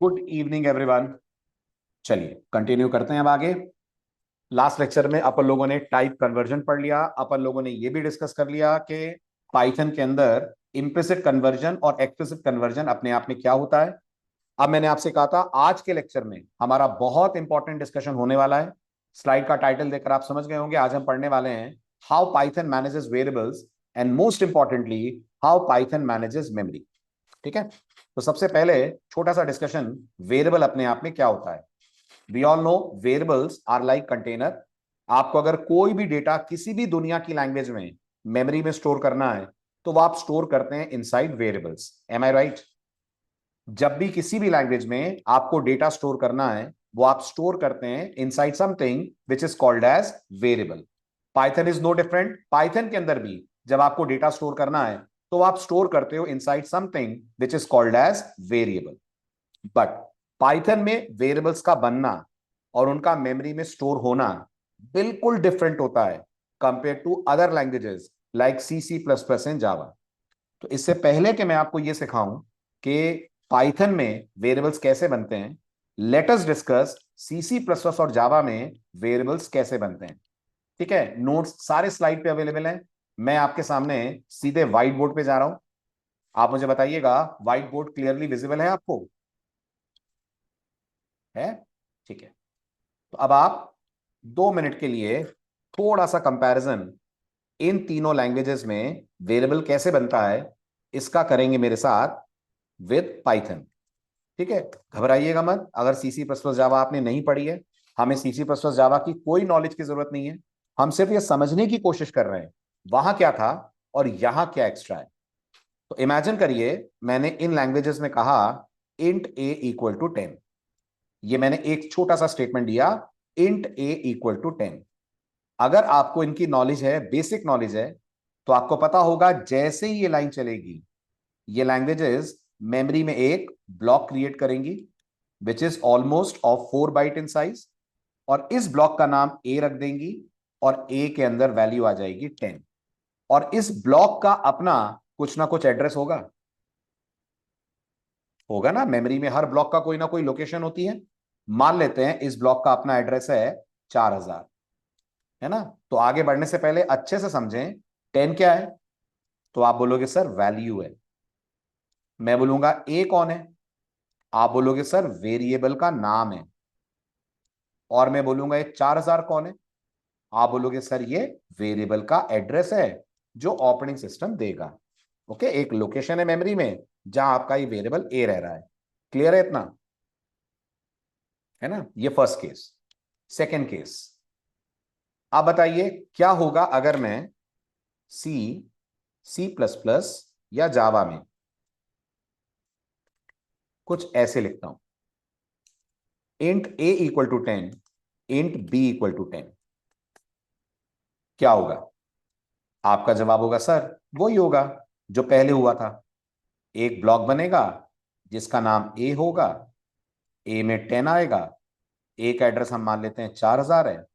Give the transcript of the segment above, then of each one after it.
Good evening everyone. चलिए continue करते हैं अब आगे। लास्ट लेक्चर में अपन लोगों ने टाइप कन्वर्जन पढ़ लिया। अपन लोगों ने ये भी डिस्कस कर लिया कि पाइथन के अंदर इम्प्लिसिट कन्वर्जन और एक्सप्लिसिट कन्वर्जन अपने आप में क्या होता है। अब मैंने आपसे कहा था आज के लेक्चर में हमारा बहुत इंपॉर्टेंट डिस्कशन होने वाला है। स्लाइड का टाइटल देखकर आप समझ गए होंगे आज हम पढ़ने वाले हैं how Python manages variables and most importantly how Python manages memory. ठीक है, तो सबसे पहले छोटा सा डिस्कशन, वेरिएबल अपने आप में क्या होता है। We all know variables are like container. आपको अगर कोई भी डेटा किसी भी दुनिया की लैंग्वेज में मेमोरी में स्टोर करना है तो वो आप स्टोर करते हैं इनसाइड वेरिएबल्स। एम आई राइट? जब भी किसी भी लैंग्वेज में आपको डेटा स्टोर करना है वो आप स्टोर करते हैं inside something which is called as variable. Python is no different. Python के अंदर भी जब आपको डेटा स्टोर करना है तो आप स्टोर करते हो inside something which is called as variable. But Python में वेरिएबल्स का बनना और उनका मेमोरी में स्टोर होना बिल्कुल डिफरेंट होता है compare to other languages like C, C plus plus and Java. तो इससे पहले कि मैं आपको यह सिखाऊं कि पाइथन में वेरिएबल्स कैसे बनते हैं, लेट अस डिस्कस सी, सी प्लस प्लस और जावा में वेरिएबल्स कैसे बनते हैं। ठीक है, नोट्स सारे स्लाइड पे अवेलेबल हैं। मैं आपके सामने सीधे व्हाइट बोर्ड पे जा रहा हूं। आप मुझे बताइएगा व्हाइट बोर्ड क्लियरली विजिबल है आपको? है? ठीक है, तो अब आप 2 मिनट के लिए थोड़ा सा कंपैरिजन इन तीनों लैंग्वेजेस में वेरिएबल कैसे बनता है इसका करेंगे मेरे साथ विद पाइथन। ठीक है, घबराइएगा मत अगर सी, सी प्लस प्लस जावा आपने नहीं पढ़ी है। हमें सी, सी प्लस प्लस जावा की कोई नॉलेज की जरूरत नहीं है। हम सिर्फ ये समझने की कोशिश कर रहे हैं वहां क्या था और यहां क्या एक्स्ट्रा है। तो इमेजिन करिए मैंने इन लैंग्वेजेस में कहा इंट ए इक्वल टू 10। ये मैंने एक छोटा सा स्टेटमेंट दिया, इंट ए इक्वल टू 10। अगर आपको इनकी नॉलेज है, बेसिक नॉलेज है, तो आपको पता होगा जैसे ही ये लाइन चलेगी ये लैंग्वेजेस मेमोरी में एक ब्लॉक क्रिएट करेंगी which is almost of 4 byte in size, और इस ब्लॉक का नाम ए रख देंगी और ए के अंदर वैल्यू आ जाएगी 10। और इस ब्लॉक का अपना कुछ ना कुछ एड्रेस होगा। होगा ना, मेमोरी में हर ब्लॉक का कोई ना कोई लोकेशन होती है। मान लेते हैं इस ब्लॉक का अपना एड्रेस है 4000, है ना। तो आगे बढ़ने से पहले अच्छे से समझें 10 क्या है। तो आप बोलोगे सर वैल्यू है। मैं बोलूंगा ए कौन है, आप बोलोगे सर वेरिएबल का नाम है। और मैं बोलूंगा ये 4000 कौन है, आप बोलोगे सर ये वेरिएबल का एड्रेस है जो ऑपरेटिंग सिस्टम देगा। ओके, एक लोकेशन है मेमोरी में जहां आपका ये वेरिएबल ए रह रहा है। क्लियर है इतना? है ना, ये फर्स्ट केस। सेकेंड केस, आप बताइए क्या होगा अगर मैं सी, सी प्लस प्लस या जावा में कुछ ऐसे लिखता हूं, int a equal to 10, int b equal to 10। क्या होगा? आपका जवाब होगा सर वही होगा जो पहले हुआ था। एक ब्लॉक बनेगा जिसका नाम ए होगा, ए में 10 आएगा, ए का एड्रेस हम मान लेते हैं 4000 है।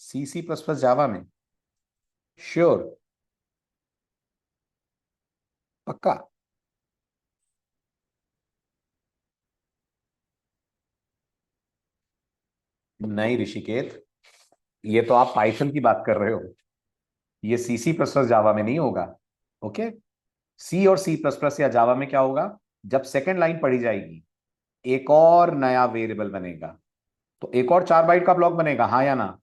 सी, सी प्लस प्लस जावा में श्योर? पक्का? नहीं ऋषिकेत, ये तो आप पाइथन की बात कर रहे हो, ये सी, सी प्लस प्लस जावा में नहीं होगा। ओके, सी और सी प्लस प्लस या जावा में क्या होगा, जब सेकेंड लाइन पढ़ी जाएगी एक और नया वेरिएबल बनेगा। तो एक और 4 बाइट का ब्लॉक बनेगा, हाँ या ना?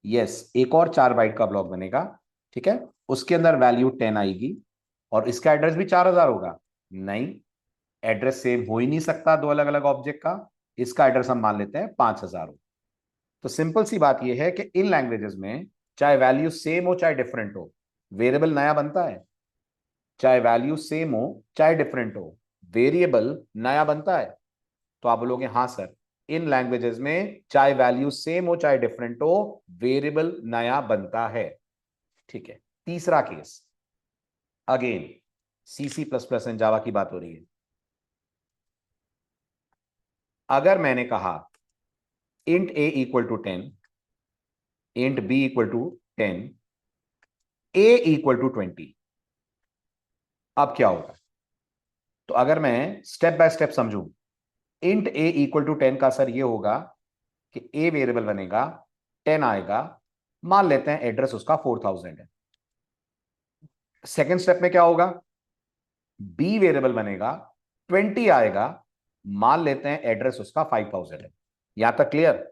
यस, एक और 4 बाइट का ब्लॉक बनेगा। ठीक है, उसके अंदर वैल्यू 10 आएगी और इसका एड्रेस भी 4000 होगा। नहीं, एड्रेस सेम हो ही नहीं सकता दो अलग अलग ऑब्जेक्ट का। इसका एड्रेस हम मान लेते हैं 5000 हो। तो सिंपल सी बात यह है कि इन लैंग्वेजेस में चाहे वैल्यू सेम हो चाहे डिफरेंट हो, वेरिएबल नया बनता है। चाहे वैल्यू सेम हो चाहे डिफरेंट हो, वेरिएबल नया बनता है। तो आप बोलोगे हाँ सर, इन लैंग्वेजेस में चाहे वैल्यू सेम हो चाहे डिफरेंट हो, वेरिएबल नया बनता है। ठीक है, तीसरा case, again C, C plus plus and Java की बात हो रही है। अगर मैंने कहा int a equal to 10, int b equal to 10, a equal to 20, अब क्या होगा? तो अगर मैं स्टेप बाय स्टेप समझूं, इंट ए इक्वल टू 10 का असर ये होगा कि ए वेरिएबल बनेगा, 10 आएगा, मान लेते हैं एड्रेस उसका 4000 है। सेकेंड स्टेप में क्या होगा, बी वेरिएबल बनेगा, 20 आएगा, मान लेते हैं एड्रेस उसका 5000 है। यहां तक क्लियर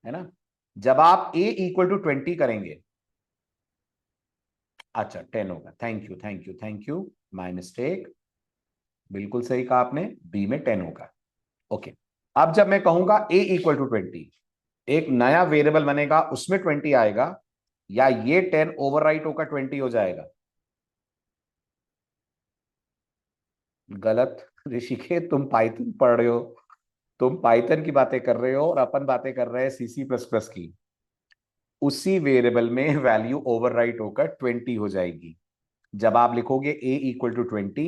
है ना? जब आप ए इक्वल टू 20 करेंगे, अच्छा 10 होगा, thank you thank you thank you, my mistake, बिल्कुल सही कहा आपने, बी में 10 होगा। ओके, अब जब मैं कहूंगा ए इक्वल टू 20, एक नया वेरिएबल बनेगा, उसमें 20 आएगा, या ये 10 ओवरराइट होकर 20 हो जाएगा? गलत ऋषिकेश, तुम पाइथन पढ़ रहे हो, तुम पाइथन की बातें कर रहे हो और अपन बातें कर रहे हैं सीसी प्लस प्लस की। उसी वेरिएबल में वैल्यू ओवरराइट होकर 20 हो जाएगी। जब आप लिखोगे ए इक्वल टू 20,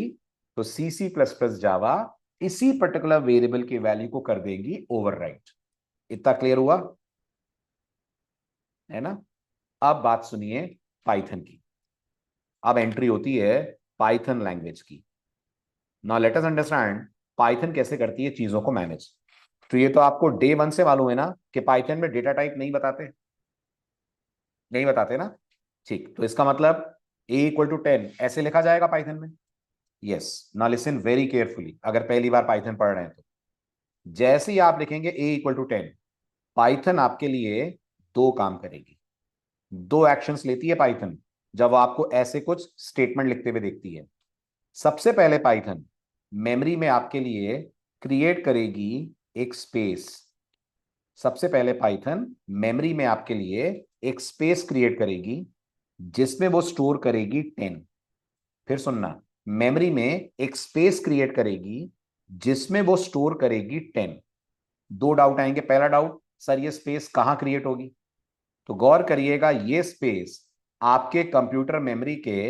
तो सी सी प्लस प्लस जावा इसी पर्टिकुलर वेरिएबल की वैल्यू को कर देगी ओवरराइट। इतना क्लियर हुआ है ना? अब बात सुनिए पाइथन की। अब एंट्री होती है पाइथन लैंग्वेज की। Now let us understand Python कैसे करती है चीजों को मैनेज। तो ये तो आपको डे वन से मालूम है ना कि पाइथन में डेटा टाइप नहीं बताते, नहीं बताते ना? ठीक, तो इसका मतलब ए इक्वल टू 10 ऐसे लिखा जाएगा पाइथन में। Yes, now listen very carefully, अगर पहली बार पाइथन पढ़ रहे हैं तो जैसे ही आप लिखेंगे ए इक्वल टू 10, पाइथन आपके लिए दो काम करेगी, दो एक्शंस लेती है पाइथन जब वो आपको ऐसे कुछ स्टेटमेंट लिखते हुए देखती है। सबसे पहले पाइथन मेमोरी में आपके लिए क्रिएट करेगी एक स्पेस। सबसे पहले पाइथन मेमोरी में आपके लिए एक स्पेस क्रिएट करेगी जिसमें वो स्टोर करेगी 10। फिर सुनना, मेमोरी में एक स्पेस क्रिएट करेगी जिसमें वो स्टोर करेगी 10। दो डाउट आएंगे। पहला डाउट, सर ये स्पेस कहां क्रिएट होगी? तो गौर करिएगा, ये स्पेस आपके कंप्यूटर मेमोरी के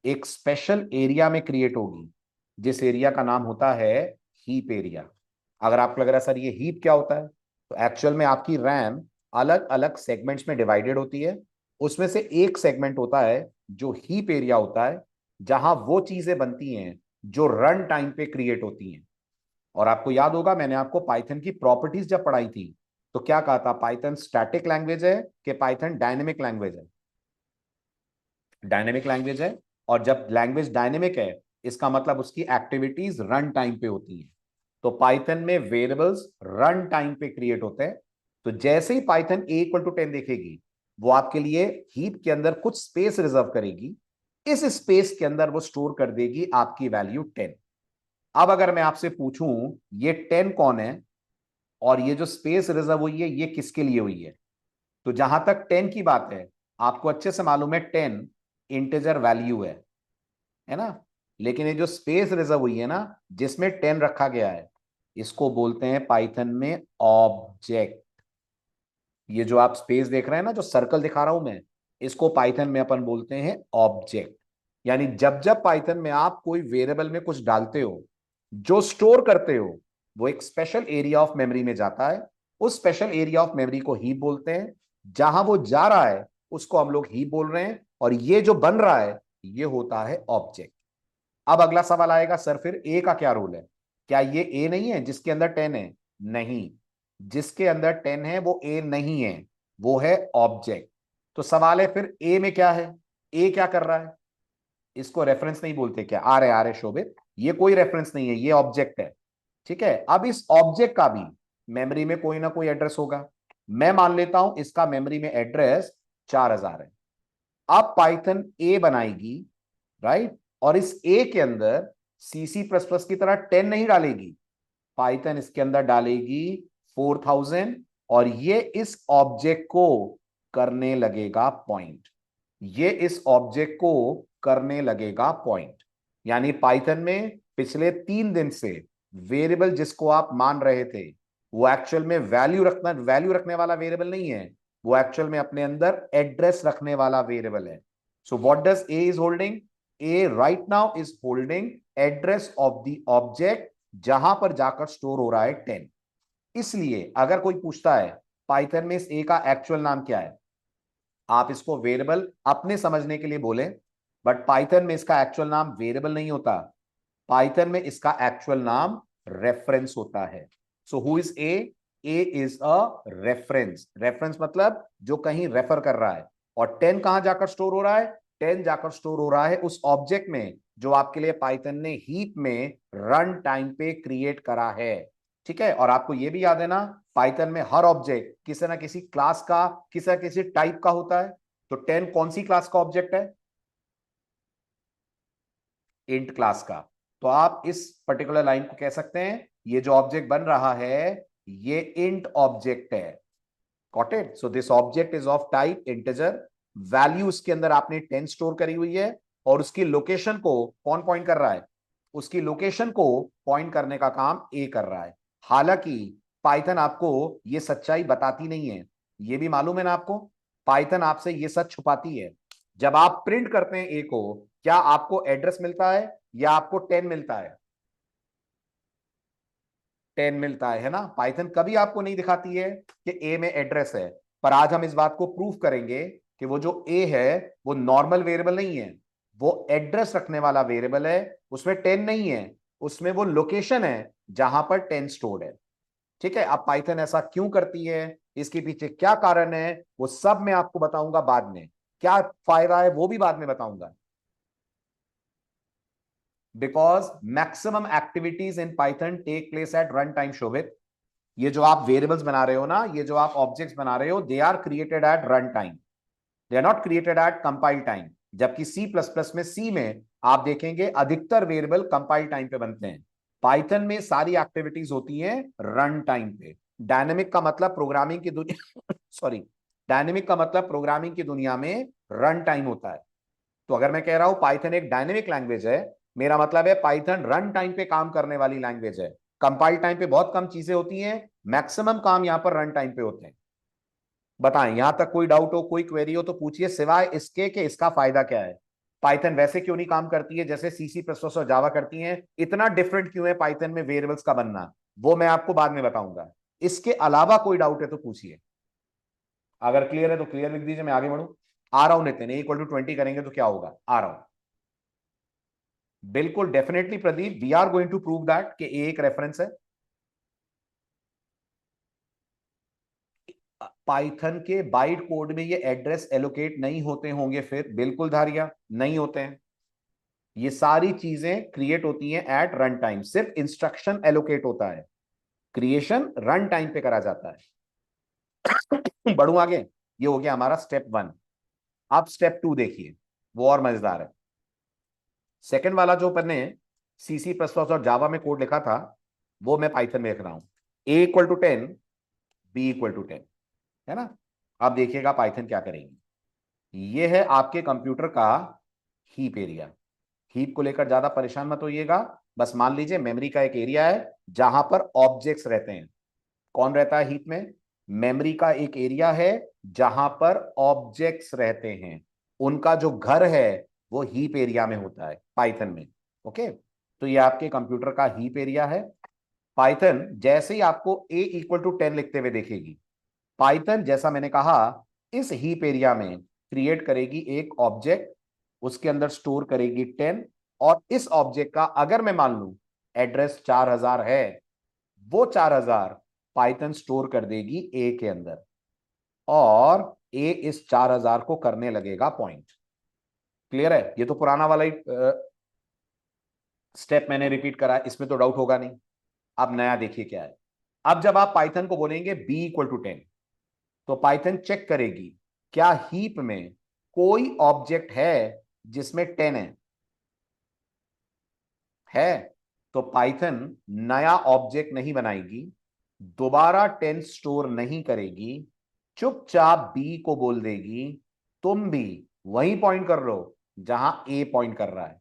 एक स्पेशल एरिया में क्रिएट होगी, जिस एरिया का नाम होता है हीप एरिया। अगर आपको लग रहा है सर ये हीप क्या होता है, तो एक्चुअल में आपकी रैम अलग अलग सेगमेंट्स में डिवाइडेड होती है। उसमें से एक सेगमेंट होता है जो हीप एरिया होता है, जहां वो चीजें बनती हैं जो रन टाइम पे क्रिएट होती हैं। और आपको याद होगा मैंने आपको पाइथन की प्रॉपर्टीज जब पढ़ाई थी तो क्या कहा था, पाइथन स्टैटिक लैंग्वेज है कि पाइथन डायनेमिक लैंग्वेज है? डायनेमिक लैंग्वेज है। और जब लैंग्वेज डायनेमिक है, इसका मतलब उसकी एक्टिविटीज रन टाइम पे होती हैं। तो पाइथन में वेरिएबल्स रन टाइम पे क्रिएट होते हैं। तो जैसे ही पाइथन ए इक्वल टू 10 देखेगी, वो आपके लिए हीप के अंदर कुछ स्पेस रिजर्व करेगी। इस स्पेस के अंदर वो स्टोर कर देगी आपकी वैल्यू 10। अब अगर मैं आपसे पूछूं ये 10 कौन है और ये जो स्पेस रिजर्व हुई है ये किसके लिए हुई है, तो जहां तक 10 की बात है, आपको अच्छे से मालूम है 10 इंटीजर वैल्यू है ना? लेकिन ये जो स्पेस रिजर्व हुई है ना, जिसमें 10 रखा गया है, इसको बोलते हैं पाइथन में ऑब्जेक्ट। ये जो आप स्पेस देख रहे हैं ना, जो सर्कल दिखा रहा हूं मैं, इसको पाइथन में अपन बोलते हैं ऑब्जेक्ट। यानी जब जब पाइथन में आप कोई वेरिएबल में कुछ डालते हो, जो स्टोर करते हो, वो एक स्पेशल एरिया ऑफ मेमोरी में जाता है। उस स्पेशल एरिया ऑफ मेमोरी को हीप बोलते हैं। जहां वो जा रहा है उसको हम लोग हीप बोल रहे हैं, और ये जो बन रहा है ये होता है ऑब्जेक्ट। अब अगला सवाल आएगा, सर फिर ए का क्या रोल है? क्या ये ए नहीं है जिसके अंदर 10 है? नहीं, जिसके अंदर 10 है वो ए नहीं है, वो है ऑब्जेक्ट। तो सवाल है फिर ए में क्या है? ए क्या कर रहा है? इसको रेफरेंस नहीं बोलते क्या? आ रहे शोभित, ये कोई रेफरेंस नहीं है, ये ऑब्जेक्ट है। ठीक है, अब इस ऑब्जेक्ट का भी मेमोरी में कोई ना कोई एड्रेस होगा। मैं मान लेता हूं इसका मेमोरी में एड्रेस 4000 है। अब पाइथन ए बनाएगी, राइट, और इस ए के अंदर सीसी प्लस प्लस की तरह 10 नहीं डालेगी, पाइथन इसके अंदर डालेगी 4000, और ये इस ऑब्जेक्ट को करने लगेगा पॉइंट। ये इस ऑब्जेक्ट को करने लगेगा पॉइंट। यानी पाइथन में पिछले 3 दिन से वेरिएबल जिसको आप मान रहे थे, वो एक्चुअल में वैल्यू रखने वाला वेरिएबल नहीं है, वो एक्चुअल में अपने अंदर एड्रेस रखने वाला वेरिएबल है। So what does a is holding? A right now is holding address of the object, जहां पर जाकर स्टोर हो रहा है 10। इसलिए अगर कोई पूछता है पाइथन में इस ए का एक्चुअल नाम क्या है, आप इसको वेरिएबल अपने समझने के लिए बोले, बट पाइथन में इसका एक्चुअल नाम वेरिएबल नहीं होता, पाइथन में इसका एक्चुअल नाम रेफरेंस होता है। So who is a? A is a reference. Reference मतलब जो कहीं रेफर कर रहा है। और 10 कहां जाकर स्टोर हो रहा है? 10 जाकर स्टोर हो रहा है उस ऑब्जेक्ट में जो आपके लिए पाइथन ने हीप में रन टाइम पे क्रिएट करा है। ठीक है, और आपको यह भी याद है ना, पाइथन में हर ऑब्जेक्ट किसी ना किसी क्लास का, किसी ना किसी टाइप का होता है। तो 10 कौन सी क्लास का ऑब्जेक्ट है? इंट क्लास का। तो आप इस पर्टिकुलर लाइन को कह सकते हैं ये जो ऑब्जेक्ट बन रहा है ये इंट ऑब्जेक्ट है। Got it? So this object is of type integer. Value उसके अंदर आपने 10 स्टोर करी हुई है और उसकी लोकेशन को कौन पॉइंट कर रहा है? उसकी लोकेशन को पॉइंट करने का काम ए कर रहा है। हालांकि पाइथन आपको ये सच्चाई बताती नहीं है, ये भी मालूम है ना आपको। पाइथन आपसे ये सच छुपाती है। जब आप प्रिंट करते हैं ए को, क्या आपको एड्रेस मिलता है या आपको 10 मिलता है? 10 मिलता है ना। पाइथन कभी आपको नहीं दिखाती है कि ए में एड्रेस है। पर आज हम इस बात को प्रूफ करेंगे कि वो जो ए है वो नॉर्मल वेरिएबल नहीं है, वो एड्रेस रखने वाला वेरिएबल है। उसमें 10 नहीं है, उसमें वो लोकेशन है जहां पर 10 स्टोर्ड है। ठीक है, अब पाइथन ऐसा क्यों करती है, इसके पीछे क्या कारण है, वो सब मैं आपको बताऊंगा बाद में। क्या फायदा है वो भी बाद में बताऊंगा। Because maximum activities in Python take place at run time. Shobhit, ये जो आप वेरिएबल्स बना रहे हो ना, ये जो आप ऑब्जेक्ट्स बना रहे हो, they are created at run time, they are not created at compile time. जबकि सी प्लस प्लस में, सी में आप देखेंगे अधिकतर वेरिएबल कंपाइल टाइम पे बनते हैं। पाइथन में सारी एक्टिविटीज होती हैं रन टाइम पे। डायनेमिक का मतलब प्रोग्रामिंग की दुनिया सॉरी, डायनेमिक का मतलब प्रोग्रामिंग की दुनिया में रन टाइम होता है। तो अगर मैं कह रहा हूं पाइथन एक डायनेमिक लैंग्वेज है, मेरा मतलब है पाइथन रन टाइम पे काम करने वाली लैंग्वेज है। कंपाइल टाइम पे बहुत कम चीजें होती हैं, मैक्सिमम काम यहां पर रन टाइम पे होते हैं। बताएं, यहां तक कोई डाउट हो, कोई क्वेरी हो तो पूछिए, सिवाय इसके कि इसका फायदा क्या है। पाइथन वैसे क्यों नहीं काम करती है जैसे सी सी प्लस प्लस और जावा करती हैं? इतना डिफरेंट क्यों है पाइथन में वेरिएबल्स का बनना, वो मैं आपको बाद में बताऊंगा। इसके अलावा कोई डाउट है तो पूछिए। अगर क्लियर है तो क्लियर लिख दीजिए, मैं आगे बढ़ूं। आ रहा हूं नितिन, इक्वल टू 20 करेंगे तो क्या होगा? आ रहा हूं। बिल्कुल definitely Pradeep, we are going to prove that कि ए एक रेफरेंस है। पाइथन के बाइट कोड में ये एड्रेस एलोकेट नहीं होते होंगे? फिर बिल्कुल धारिया नहीं होते हैं। ये सारी चीजें क्रिएट होती हैं एट रन टाइम, सिर्फ इंस्ट्रक्शन एलोकेट होता है, क्रिएशन रन टाइम पे करा जाता है। बढ़ू आगे, ये हो गया हमारा स्टेप 1। अब स्टेप 2 देखिए, वो और मजेदार है। सेकंड वाला जो अपन ने सी सी प्लस प्लस और जावा में कोड लिखा था, वो मैं पाइथन में लिख रहा हूं। A equal to 10, b equal to 10, है ना। अब देखिएगा पाइथन क्या करेंगे। ये है आपके कंप्यूटर का हीप एरिया। हीप को लेकर ज्यादा परेशान मत होइएगा, बस मान लीजिए मेमोरी का एक एरिया है जहां पर ऑब्जेक्ट्स रहते हैं। कौन रहता है हीप में? मेमोरी का एक एरिया है जहां पर ऑब्जेक्ट्स रहते हैं। उनका जो घर है वो हीप एरिया में होता है पाइथन में। ओके, तो ये आपके कंप्यूटर का हीप एरिया है। पाइथन जैसे ही आपको ए इक्वल टू 10 लिखते हुए देखेगी, पाइथन जैसा मैंने कहा इस हीप एरिया में क्रिएट करेगी एक ऑब्जेक्ट, उसके अंदर स्टोर करेगी 10। और इस ऑब्जेक्ट का अगर मैं मान लूं एड्रेस 4000 है, वो 4000 पाइथन स्टोर कर देगी ए के अंदर, और ए इस 4000 को करने लगेगा पॉइंट। क्लियर है? ये तो पुराना वाला ही स्टेप मैंने रिपीट करा, इसमें तो डाउट होगा नहीं। अब नया देखिए क्या है। अब जब आप पाइथन को बोलेंगे बी इक्वल टू 10, तो पाइथन चेक करेगी क्या हीप में कोई ऑब्जेक्ट है जिसमें 10 है। तो पाइथन नया ऑब्जेक्ट नहीं बनाएगी, दोबारा 10 स्टोर नहीं करेगी, चुपचाप बी को बोल देगी तुम भी वहीं पॉइंट कर रहे हो जहां ए पॉइंट कर रहा है।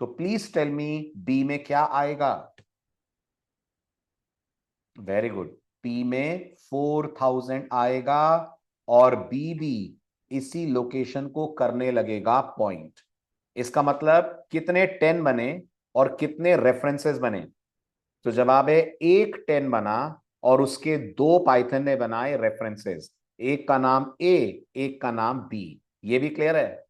तो प्लीज टेल मी बी में क्या आएगा? वेरी गुड, पी में 4000 आएगा, और बी भी इसी लोकेशन को करने लगेगा पॉइंट। इसका मतलब कितने 10 बने और कितने रेफरेंसेस बने? तो जवाब है एक 10 बना और उसके दो पाइथन ने बनाए रेफरेंसेस, एक का नाम ए, एक का नाम बी। ये भी क्लियर है?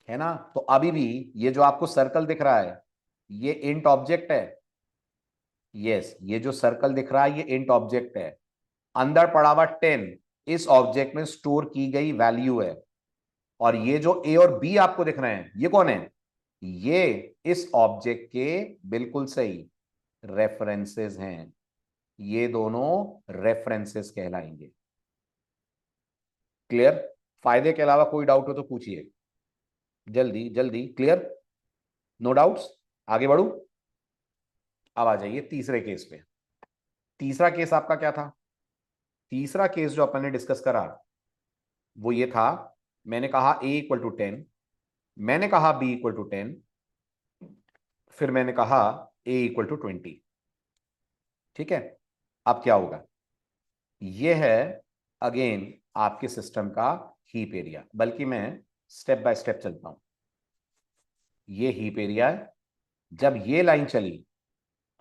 है ना। तो अभी भी ये जो आपको सर्कल दिख रहा है ये इंट ऑब्जेक्ट है। यस, ये जो सर्कल दिख रहा है ये इंट ऑब्जेक्ट है। अंदर पड़ा हुआ 10 इस ऑब्जेक्ट में स्टोर की गई वैल्यू है। और ये जो ए और बी आपको दिख रहे हैं ये कौन है? ये इस ऑब्जेक्ट के बिल्कुल सही रेफरेंसेस हैं। ये दोनों रेफरेंसेस कहलाएंगे। क्लियर? फायदे के अलावा कोई डाउट हो तो पूछिए, जल्दी जल्दी। क्लियर? No doubts? आगे बढ़ू? अब आ जाइए तीसरे केस पे। तीसरा केस आपका क्या था? तीसरा केस जो अपन ने डिस्कस करा वो ये था, मैंने कहा a इक्वल टू 10, मैंने कहा b इक्वल टू 10, फिर मैंने कहा a इक्वल टू 20। ठीक है, अब क्या होगा? ये है अगेन आपके सिस्टम का हीप एरिया, बल्कि मैं स्टेप बाय स्टेप चलता हूं। ये हीप एरिया है। जब ये लाइन चली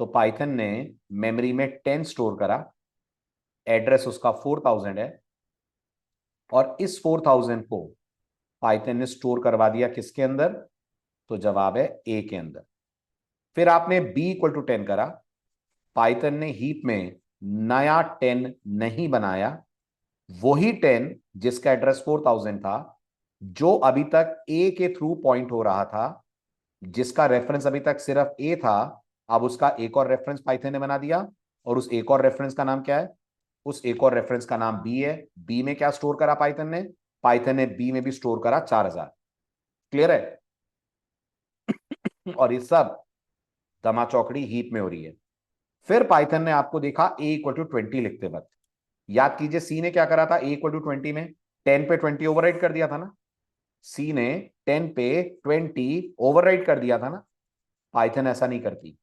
तो पाइथन ने मेमोरी में 10 स्टोर करा, एड्रेस उसका 4000 है, और इस 4000 को पाइथन ने स्टोर करवा दिया किसके अंदर? तो जवाब है ए के अंदर। फिर आपने बी इक्वल टू 10 करा, पाइथन ने हीप में नया 10 नहीं बनाया, वही 10 जिसका एड्रेस 4000 था, जो अभी तक ए के थ्रू पॉइंट हो रहा था, जिसका रेफरेंस अभी तक सिर्फ ए था, अब उसका एक और रेफरेंस पाइथन ने बना दिया। और उस एक और रेफरेंस का नाम क्या है? उस एक और रेफरेंस का नाम बी है। बी में क्या स्टोर करा पाइथन ने? पाइथन ने बी में भी स्टोर करा 4000। क्लियर है? और ये सब दमा चौकड़ी हीप में हो रही है। फिर पाइथन ने आपको देखा ए इक्वल टू 20 लिखते वक्त, याद कीजिए सी ने क्या करा था? ए इक्वल टू 20 में 10 पे 20 ओवरराइट कर दिया था ना। सी ने 10 पे 20 ओवरराइट कर दिया था ना। पाइथन ऐसा नहीं करती।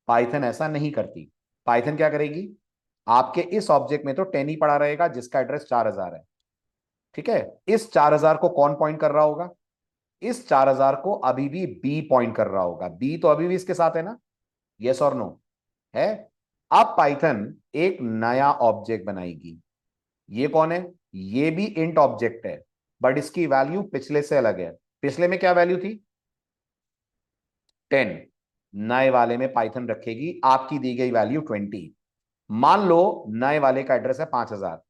पाइथन ऐसा नहीं करती। पाइथन क्या करेगी? आपके इस ऑब्जेक्ट में तो 10 ही पड़ा रहेगा जिसका एड्रेस 4000 है। ठीक है, इस 4000 को कौन पॉइंट कर रहा होगा? इस 4000 को अभी भी बी पॉइंट कर रहा होगा। बी तो अभी भी इसके साथ है ना। यस और नो? है। अब पाइथन एक नया ऑब्जेक्ट बनाएगी। ये कौन है? ये भी इंट ऑब्जेक्ट है, बट इसकी वैल्यू पिछले से अलग है। पिछले में क्या वैल्यू थी? 10। नए वाले में पाइथन रखेगी आपकी दी गई वैल्यू 20। मान लो नए वाले का एड्रेस है 5000।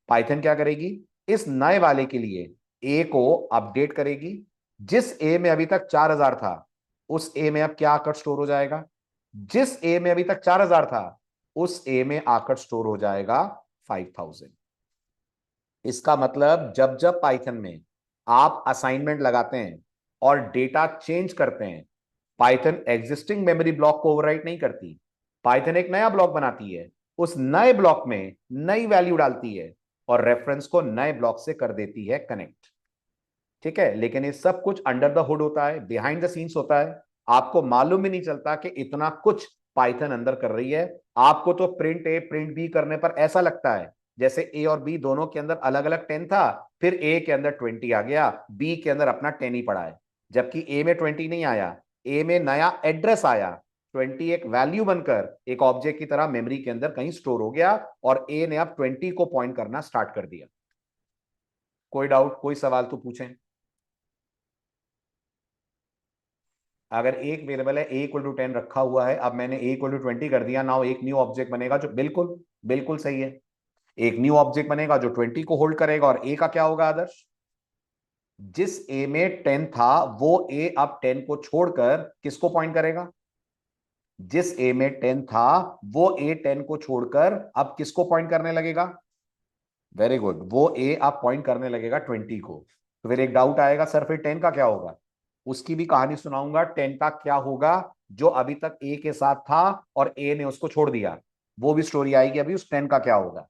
पाइथन क्या करेगी? इस नए वाले के लिए ए को अपडेट करेगी। जिस ए में अभी तक 4000 था, उस ए में अब क्या आकर स्टोर हो जाएगा? जिस ए में अभी तक 4000 था, उस ए में आकर स्टोर हो जाएगा 5000। इसका मतलब जब जब पाइथन में आप असाइनमेंट लगाते हैं और डेटा चेंज करते हैं, पाइथन एग्जिस्टिंग मेमोरी ब्लॉक को ओवरराइट नहीं करती। पाइथन एक नया ब्लॉक बनाती है, उस नए ब्लॉक में नई वैल्यू डालती है और रेफरेंस को नए ब्लॉक से कर देती है कनेक्ट। ठीक है, लेकिन ये सब कुछ अंडर द हुड होता है, बिहाइंड द सीन्स होता है। आपको मालूम भी नहीं चलता कि इतना कुछ पाइथन अंदर कर रही है। आपको तो प्रिंट ए प्रिंट बी करने पर ऐसा लगता है जैसे ए और बी दोनों के अंदर अलग अलग 10 था, फिर ए के अंदर 20 आ गया, बी के अंदर अपना 10 ही पड़ा है। जबकि ए में 20 नहीं आया, ए में नया एड्रेस आया। 20 एक वैल्यू बनकर एक ऑब्जेक्ट की तरह मेमोरी के अंदर कहीं स्टोर हो गया, और ए ने अब 20 को पॉइंट करना स्टार्ट कर दिया। कोई डाउट, कोई सवाल तो पूछें। अगर एक वेरिएबल है ए इक्वल टू 10 रखा हुआ है, अब मैंने ए इक्वल टू 20 कर दिया, नाउ एक न्यू ऑब्जेक्ट बनेगा जो बिल्कुल बिल्कुल सही है। एक न्यू ऑब्जेक्ट बनेगा जो 20 को होल्ड करेगा, और ए का क्या होगा आदर्श? जिस ए में 10 था वो ए अब 10 को छोड़कर किसको पॉइंट करेगा? जिस ए में 10 था वो ए 10 को छोड़कर अब किसको पॉइंट करने लगेगा? वेरी गुड, वो ए अब पॉइंट करने लगेगा 20 को। तो फिर एक डाउट आएगा, सर फिर 10 का क्या होगा? उसकी भी कहानी सुनाऊंगा। 10 का क्या होगा जो अभी तक ए के साथ था और ए ने उसको छोड़ दिया, वो भी स्टोरी आएगी अभी। उस 10 का क्या होगा?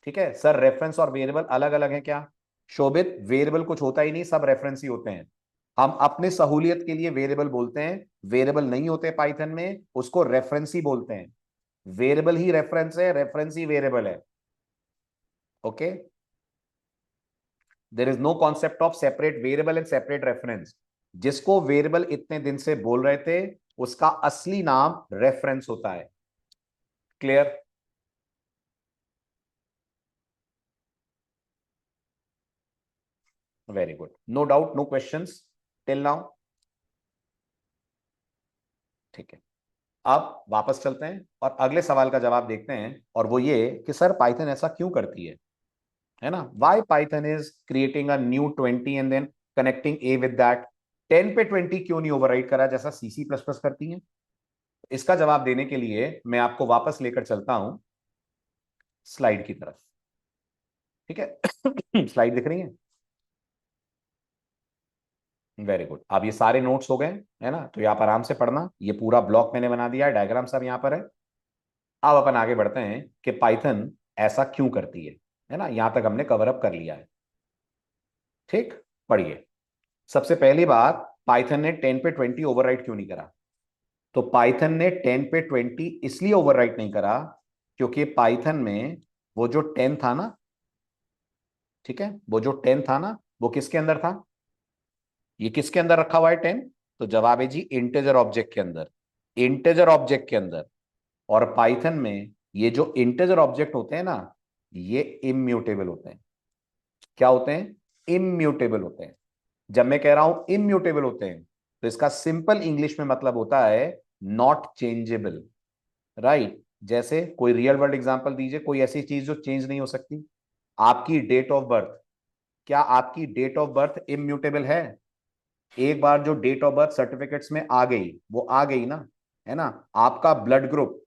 ठीक है सर, रेफरेंस और वेरिएबल अलग अलग है क्या? शोभित, वेरिएबल कुछ होता ही नहीं, सब रेफरेंस ही होते हैं। हम अपने सहूलियत के लिए वेरिएबल बोलते हैं, वेरिएबल नहीं होते पाइथन में, उसको रेफरेंस ही बोलते हैं। वेरिएबल ही रेफरेंस है, रेफरेंस ही वेरिएबल है। Okay, there is no concept of separate variable and separate reference. जिसको वेरिएबल इतने दिन से बोल रहे थे, उसका असली नाम रेफरेंस होता है। Clear? Very good, no doubt, no questions. Till now? ठीक है, अब वापस चलते हैं और अगले सवाल का जवाब देखते हैं, और वो ये कि सर पाइथन ऐसा क्यों करती है ना? Why Python is creating a new 20 and then connecting a with that? 10 पे 20 क्यों नहीं ओवरराइड करा जैसा सीसी प्लस प्लस करती है? इसका जवाब देने के लिए मैं आपको वापस लेकर चलता हूं स्लाइड की तरफ। ठीक है स्लाइड दिख रही है? Very good. अब ये सारे नोट्स हो गए है ना, तो यहाँ पर आराम से पढ़ना, ये पूरा ब्लॉक मैंने बना दिया है, डायग्राम सब यहाँ पर है। अब अपन आगे बढ़ते हैं कि पाइथन ऐसा क्यों करती है ना, यहां तक हमने कवर अप कर लिया है। ठीक, पढ़िए। सबसे पहली बात, पाइथन ने 10 पे 20 ओवरराइट क्यों नहीं करा? तो पाइथन ने 10 पे 20 इसलिए ओवरराइट नहीं करा क्योंकि पाइथन में वो जो 10 था ना, ठीक है, वो जो 10 था ना, वो किसके अंदर था? ये किसके अंदर रखा हुआ है 10? तो जवाब है जी इंटीजर ऑब्जेक्ट के अंदर। इंटीजर ऑब्जेक्ट के अंदर। और पाइथन में ये जो इंटीजर ऑब्जेक्ट होते हैं ना, ये इम्यूटेबल होते हैं। क्या होते हैं? इम्यूटेबल होते हैं। जब मैं कह रहा हूं इम्यूटेबल होते हैं, तो इसका सिंपल इंग्लिश में मतलब होता है नॉट चेंजेबल। राइट? जैसे कोई रियल वर्ल्ड एग्जांपल दीजिए, कोई ऐसी चीज जो चेंज नहीं हो सकती। आपकी डेट ऑफ बर्थ, क्या आपकी डेट ऑफ बर्थ इम्यूटेबल है? एक बार जो डेट ऑफ बर्थ सर्टिफिकेट्स में आ गई, वो आ गई ना, है ना? आपका ब्लड ग्रुप,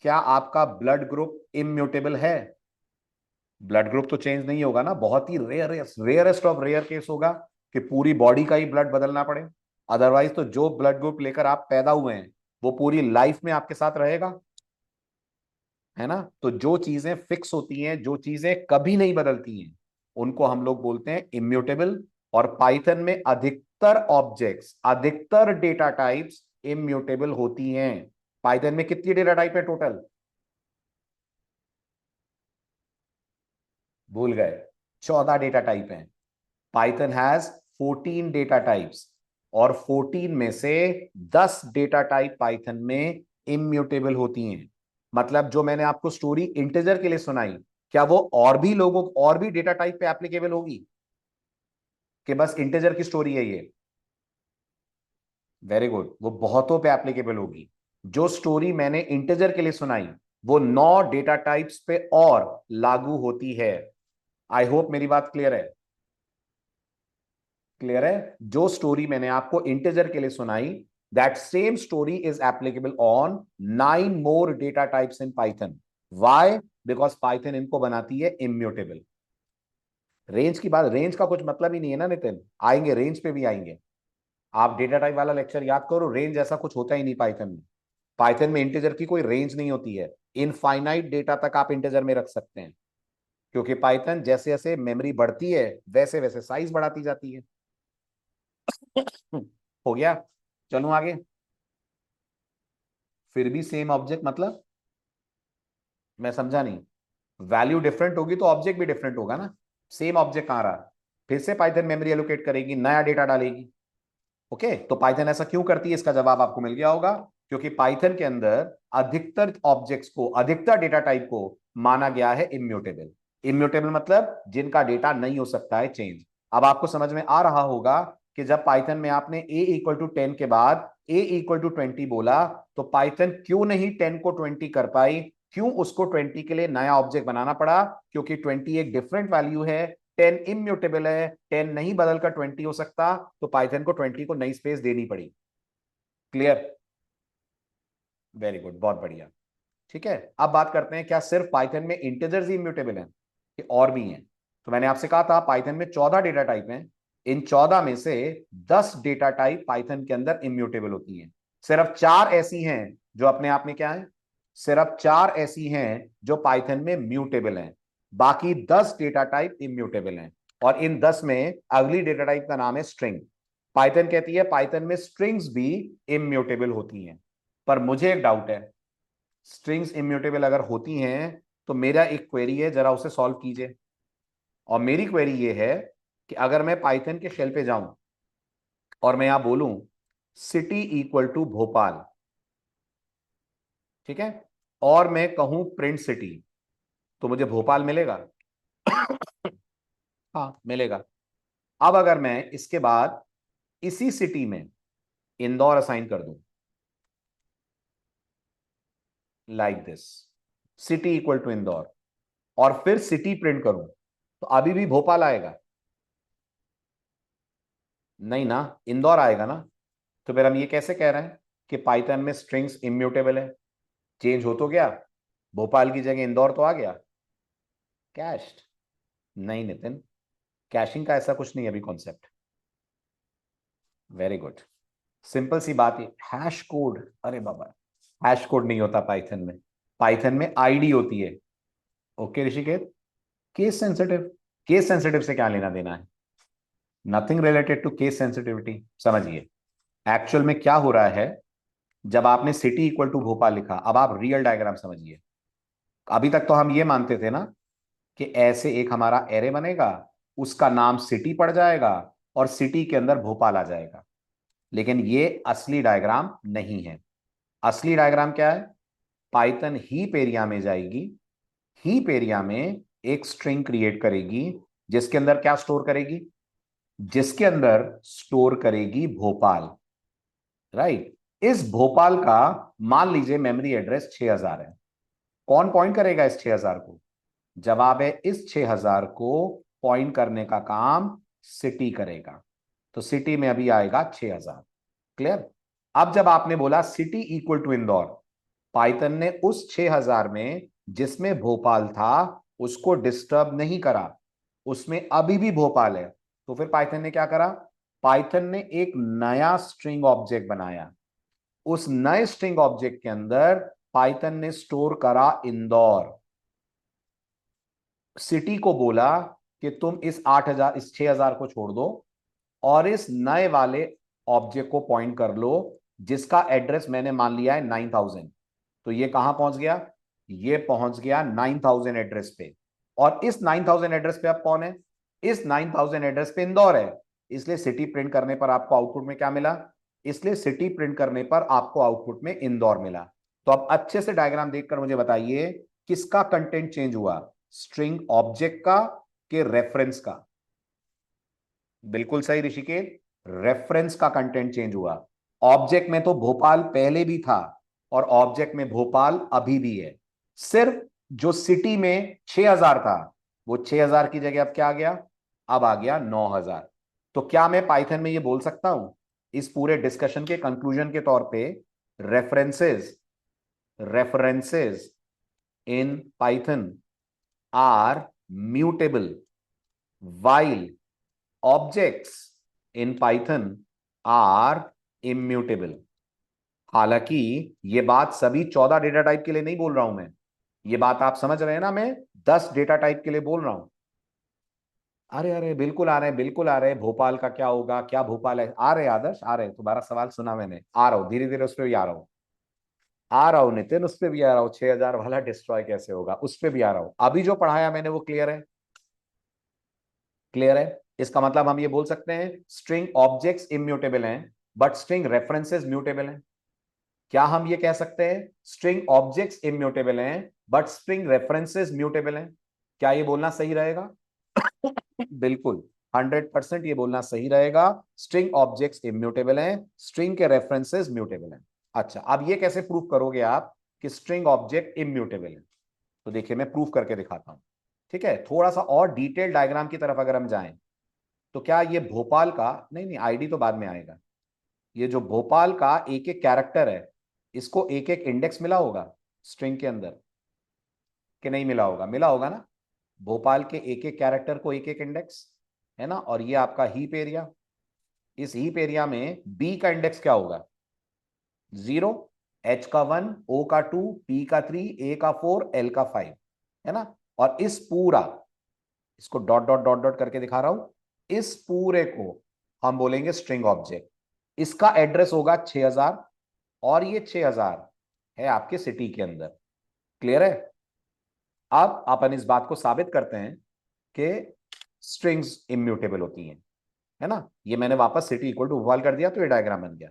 क्या आपका ब्लड ग्रुप इम्यूटेबल है? ब्लड ग्रुप तो चेंज नहीं होगा ना, बहुत ही रेयरेस्ट ऑफ रेयर केस होगा कि पूरी बॉडी का ही ब्लड बदलना पड़े। अदरवाइज तो जो ब्लड ग्रुप लेकर आप पैदा हुए हैं, वो पूरी लाइफ में आपके साथ रहेगा, है ना? तो जो चीजें फिक्स होती हैं, जो चीजें कभी नहीं बदलती हैं, उनको हम लोग बोलते हैं इम्यूटेबल। और पाइथन में अधिकतर ऑब्जेक्ट्स, अधिकतर डेटा टाइप्स इम्यूटेबल होती हैं। पाइथन में कितनी डेटा टाइप है टोटल? भूल गए? 14 डेटा टाइप हैं। पाइथन हैज 14 डेटा टाइप्स, और 14 में से 10 डेटा टाइप पाइथन में इम्यूटेबल होती हैं। मतलब जो मैंने आपको स्टोरी इंटीजर के लिए सुनाई, क्या वो और भी लोगों, और भी डेटा टाइप पे एप्लीकेबल होगी कि बस इंटीजर की स्टोरी है ये? वेरी गुड, वो बहुतों पे एप्लीकेबल होगी। जो स्टोरी मैंने इंटीजर के लिए सुनाई, वो 9 डेटा टाइप्स पे और लागू होती है। आई होप मेरी बात क्लियर है। क्लियर है? जो स्टोरी मैंने आपको इंटीजर के लिए सुनाई, that same story is applicable on 9 more data types in Python. Why? Because Python इनको बनाती है इम्यूटेबल। रेंज की बात, रेंज का कुछ मतलब ही नहीं है ना नितिन, आएंगे रेंज पे भी आएंगे। आप डेटा टाइप वाला लेक्चर याद करो, रेंज ऐसा कुछ होता ही नहीं पाइथन में। पाइथन में इंटीजर की कोई रेंज नहीं होती है। इनफाइनाइट डेटा तक आप इंटीजर में रख सकते हैं, क्योंकि पाइथन जैसे जैसे मेमोरी बढ़ती है, वैसे वैसे साइज बढ़ाती जाती है। हो गया? चलूं आगे? फिर भी सेम ऑब्जेक्ट मतलब? मैं समझा नहीं। वैल्यू डिफरेंट होगी तो ऑब्जेक्ट भी डिफरेंट होगा ना। सेम ऑब्जेक्ट कहां रहा? फिर से पाइथन मेमोरी एलोकेट करेगी, नया डेटा डालेगी। ओके, तो पाइथन ऐसा क्यों करती है, इसका जवाब आपको मिल गया होगा। क्योंकि पाइथन के अंदर अधिकतर ऑब्जेक्ट्स को, अधिकतर डेटा टाइप को माना गया है इम्यूटेबल। इम्यूटेबल मतलब जिनका डेटा नहीं हो सकता है चेंज। अब आपको समझ में आ रहा होगा कि जब पाइथन में आपने a इक्वल टू 10 के बाद a इक्वल टू 20 बोला, तो पाइथन क्यों नहीं 10 को 20 कर पाई? क्यों उसको 20 के लिए नया ऑब्जेक्ट बनाना पड़ा? क्योंकि 20 एक डिफरेंट वैल्यू है, 10 इम्यूटेबल है, 10 नहीं बदलकर 20 हो सकता, तो पाइथन को 20 को नई स्पेस देनी पड़ी। क्लियर? वेरी गुड, बहुत बढ़िया। ठीक है, अब बात करते हैं क्या सिर्फ पाइथन में इंटीजर्स ही इम्यूटेबल हैं कि और भी हैं? तो मैंने आपसे कहा था पाइथन में 14 डेटा टाइप हैं। इन 14 में से 10 डेटा टाइप पाइथन के अंदर इम्यूटेबल होती हैं। सिर्फ 4 ऐसी हैं जो अपने आप में क्या है, सिर्फ 4 ऐसी हैं जो पाइथन में म्यूटेबल हैं। बाकी 10 डेटा टाइप इम्यूटेबल हैं। और इन 10 में अगली डेटा टाइप का नाम है स्ट्रिंग। पाइथन कहती है पाइथन में स्ट्रिंग्स भी इम्यूटेबल होती हैं। पर मुझे एक डाउट है, स्ट्रिंग्स इम्यूटेबल अगर होती हैं, तो मेरा एक क्वेरी है, जरा उसे सॉल्व कीजिए। और मेरी क्वेरी ये है कि अगर मैं पाइथन के शेल पे जाऊं और मैं यहां बोलूं सिटी इक्वल टू भोपाल, ठीक है, और मैं कहूं प्रिंट सिटी, तो मुझे भोपाल मिलेगा? हाँ मिलेगा। अब अगर मैं इसके बाद इसी सिटी में इंदौर असाइन कर दूं, like this, city equal to Indore, और फिर सिटी प्रिंट करूं, तो अभी भी भोपाल आएगा? नहीं ना, इंदौर आएगा ना। तो फिर हम ये कैसे कह रहे हैं कि पाइथन में स्ट्रिंग्स इम्यूटेबल है? चेंज हो तो गया, भोपाल की जगह इंदौर तो आ गया, कैश्ड। नहीं नितिन, कैशिंग का ऐसा कुछ नहीं अभी कॉन्सेप्ट। वेरी गुड, सिंपल सी बात है, हैश कोड, अरे बाबा, हैश कोड नहीं होता पाइथन में, पाइथन में आईडी होती है। Okay Rishiket, case sensitive, case sensitive से क्या लेना देना है? Nothing related to case sensitivity. समझिए एक्चुअल में क्या हो रहा है, जब आपने सिटी इक्वल टू भोपाल लिखा, अब आप रियल डायग्राम समझिए। अभी तक तो हम ये मानते थे ना कि ऐसे एक हमारा एरे बनेगा, उसका नाम सिटी पड़ जाएगा और सिटी के अंदर भोपाल आ जाएगा, लेकिन ये असली डायग्राम नहीं है। असली डायग्राम क्या है? पाइथन हीप एरिया में जाएगी, हीप एरिया में एक स्ट्रिंग क्रिएट करेगी, जिसके अंदर क्या स्टोर करेगी? जिसके अंदर स्टोर करेगी भोपाल, राइट। इस भोपाल का मान लीजिए मेमोरी एड्रेस 6000 है। कौन पॉइंट करेगा इस 6000 को? जवाब है, इस 6000 को पॉइंट करने का काम सिटी करेगा। तो सिटी में अभी आएगा 6000। क्लियर? अब जब आपने बोला city equal to Indore, Python ने उस 6000 में जिसमें भोपाल था उसको डिस्टर्ब नहीं करा, उसमें अभी भी भोपाल है। तो फिर पाइथन ने क्या करा? पाइथन ने एक नया स्ट्रिंग ऑब्जेक्ट बनाया, उस नए स्ट्रिंग ऑब्जेक्ट के अंदर पाइथन ने स्टोर करा इंदौर। सिटी को बोला कि तुम इस 8000, इस 6000 को छोड़ दो और इस नए वाले ऑब्जेक्ट को पॉइंट कर लो, जिसका एड्रेस मैंने मान लिया है 9000। तो ये कहां पहुंच गया? ये पहुंच गया 9000 एड्रेस पे। और इस 9000 एड्रेस पे अब कौन है? इस 9000 एड्रेस पे इंदौर है। इसलिए सिटी प्रिंट करने पर आपको आउटपुट में क्या मिला? इसलिए सिटी प्रिंट करने पर आपको आउटपुट में इंदौर मिला। तो अब अच्छे से डायग्राम देखकर मुझे बताइए, किसका कंटेंट चेंज हुआ? स्ट्रिंग ऑब्जेक्ट का कि रेफरेंस का? बिल्कुल सही ऋषिकेश, रेफरेंस का कंटेंट चेंज हुआ। ऑब्जेक्ट में तो भोपाल पहले भी था और ऑब्जेक्ट में भोपाल अभी भी है, सिर्फ जो सिटी में 6000 था वो 6000 की जगह अब क्या आ गया? अब आ गया 9000। तो क्या मैं पाइथन में ये बोल सकता हूं इस पूरे डिस्कशन के कंक्लूजन के तौर पे, references, references in Python are mutable while objects in Python are immutable? हालांकि ये बात सभी 14 डेटा टाइप के लिए नहीं बोल रहा हूं मैं, ये बात आप समझ रहे हैं ना, मैं 10 डेटा टाइप के लिए बोल रहा हूं। अरे अरे बिल्कुल आ रहे हैं, बिल्कुल आ रहे हैं, भोपाल का क्या होगा, क्या भोपाल है, आ रहे आदर्श, आ रहे, तुम्हारा सवाल सुना मैंने, आ रहा हूं धीरे धीरे, उस पर भी आ रहा हूं, आ रहा हूं नितिन, उस पर भी आ रहा हूं। 6000 वाला डिस्ट्रॉय कैसे होगा, उस पर भी आ रहा हूं। अभी जो पढ़ाया मैंने वो क्लियर है? क्लियर है? इसका मतलब हम ये बोल सकते हैं स्ट्रिंग ऑब्जेक्ट्स इम्यूटेबल हैं बट स्ट्रिंग रेफरेंसेस म्यूटेबल हैं। क्या हम ये कह सकते हैं स्ट्रिंग ऑब्जेक्ट्स इम्यूटेबल हैं बट स्ट्रिंग रेफरेंसेस म्यूटेबल हैं? क्या ये बोलना सही रहेगा? बिल्कुल, 100% ये बोलना सही रहेगा, स्ट्रिंग ऑब्जेक्ट्स इम्यूटेबल हैं, स्ट्रिंग के रेफरेंसेस म्यूटेबल हैं। अच्छा, अब ये कैसे प्रूव करोगे आप कि स्ट्रिंग ऑब्जेक्ट इम्यूटेबल है? तो देखिए मैं प्रूव करके दिखाता हूं। ठीक है, थोड़ा सा और डिटेल डायग्राम की तरफ अगर हम जाएं, तो क्या ये भोपाल का, नहीं नहीं आईडी तो बाद में आएगा, ये जो भोपाल का एक एक कैरेक्टर है, इसको एक एक इंडेक्स मिला होगा स्ट्रिंग के अंदर कि नहीं मिला होगा? मिला होगा ना, भोपाल के एक एक कैरेक्टर को एक एक इंडेक्स, है ना। और ये आपका हीप एरिया, इस हीप एरिया में बी का इंडेक्स क्या होगा? 0, एच का 1, ओ का 2, पी का 3, ए का 4, एल का 5, है ना। और इस पूरा, इसको डॉट डॉट डॉट डॉट करके दिखा रहा हूं, इस पूरे को हम बोलेंगे स्ट्रिंग ऑब्जेक्ट। इसका एड्रेस होगा 6000 और ये 6000 है आपके सिटी के अंदर। क्लियर है? अब अपन इस बात को साबित करते हैं कि स्ट्रिंग्स इम्यूटेबल होती हैं, है ना। ये मैंने वापस सिटी इक्वल टू भोपाल कर दिया तो ये डायग्राम बन गया।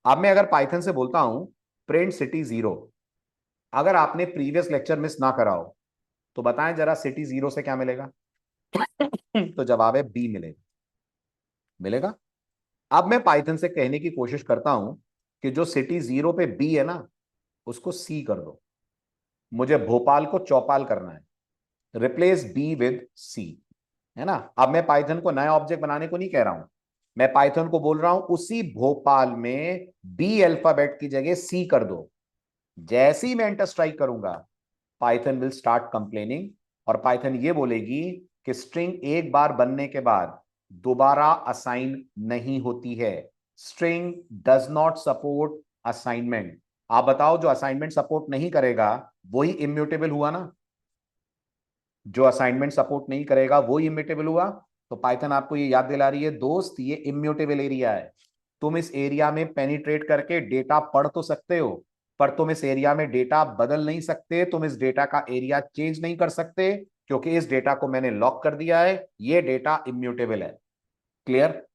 अब मैं अगर पाइथन से बोलता हूं प्रिंट सिटी 0, अगर आपने प्रीवियस लेक्चर मिस ना करा हो तो बताएं जरा सिटी 0 से क्या मिलेगा? तो जवाब है बी मिलेगा, मिलेगा। अब मैं पाइथन से कहने की कोशिश करता हूं कि जो सिटी 0 पे बी है ना, उसको सी कर दो। मुझे भोपाल को चौपाल करना है, रिप्लेस बी विद सी, है ना। अब मैं पाइथन को नया ऑब्जेक्ट बनाने को नहीं कह रहा हूं, मैं पाइथन को बोल रहा हूं उसी भोपाल में बी अल्फाबेट की जगह सी कर दो। जैसे ही मैं एंटर स्ट्राइक करूंगा, पाइथन विल स्टार्ट कंप्लेनिंग, और पाइथन ये बोलेगी कि स्ट्रिंग एक बार बनने के बाद दोबारा असाइन नहीं होती है। String does not support assignment. आप बताओ, जो असाइनमेंट सपोर्ट नहीं करेगा वही इम्यूटेबल हुआ ना। जो असाइनमेंट सपोर्ट नहीं करेगा वो इम्यूटेबल हुआ। तो पाइथन आपको ये याद दिला रही है, दोस्त ये इम्यूटेबल एरिया है। तुम इस एरिया में पेनिट्रेट करके डेटा पढ़ तो सकते हो, पर तुम इस एरिया में डेटा बदल नहीं सकते, तुम इस डेटा का एरिया चेंज नहीं कर सकते, क्योंकि इस डेटा को मैंने लॉक कर दिया है, ये डेटा इम्यूटेबल है। क्लियर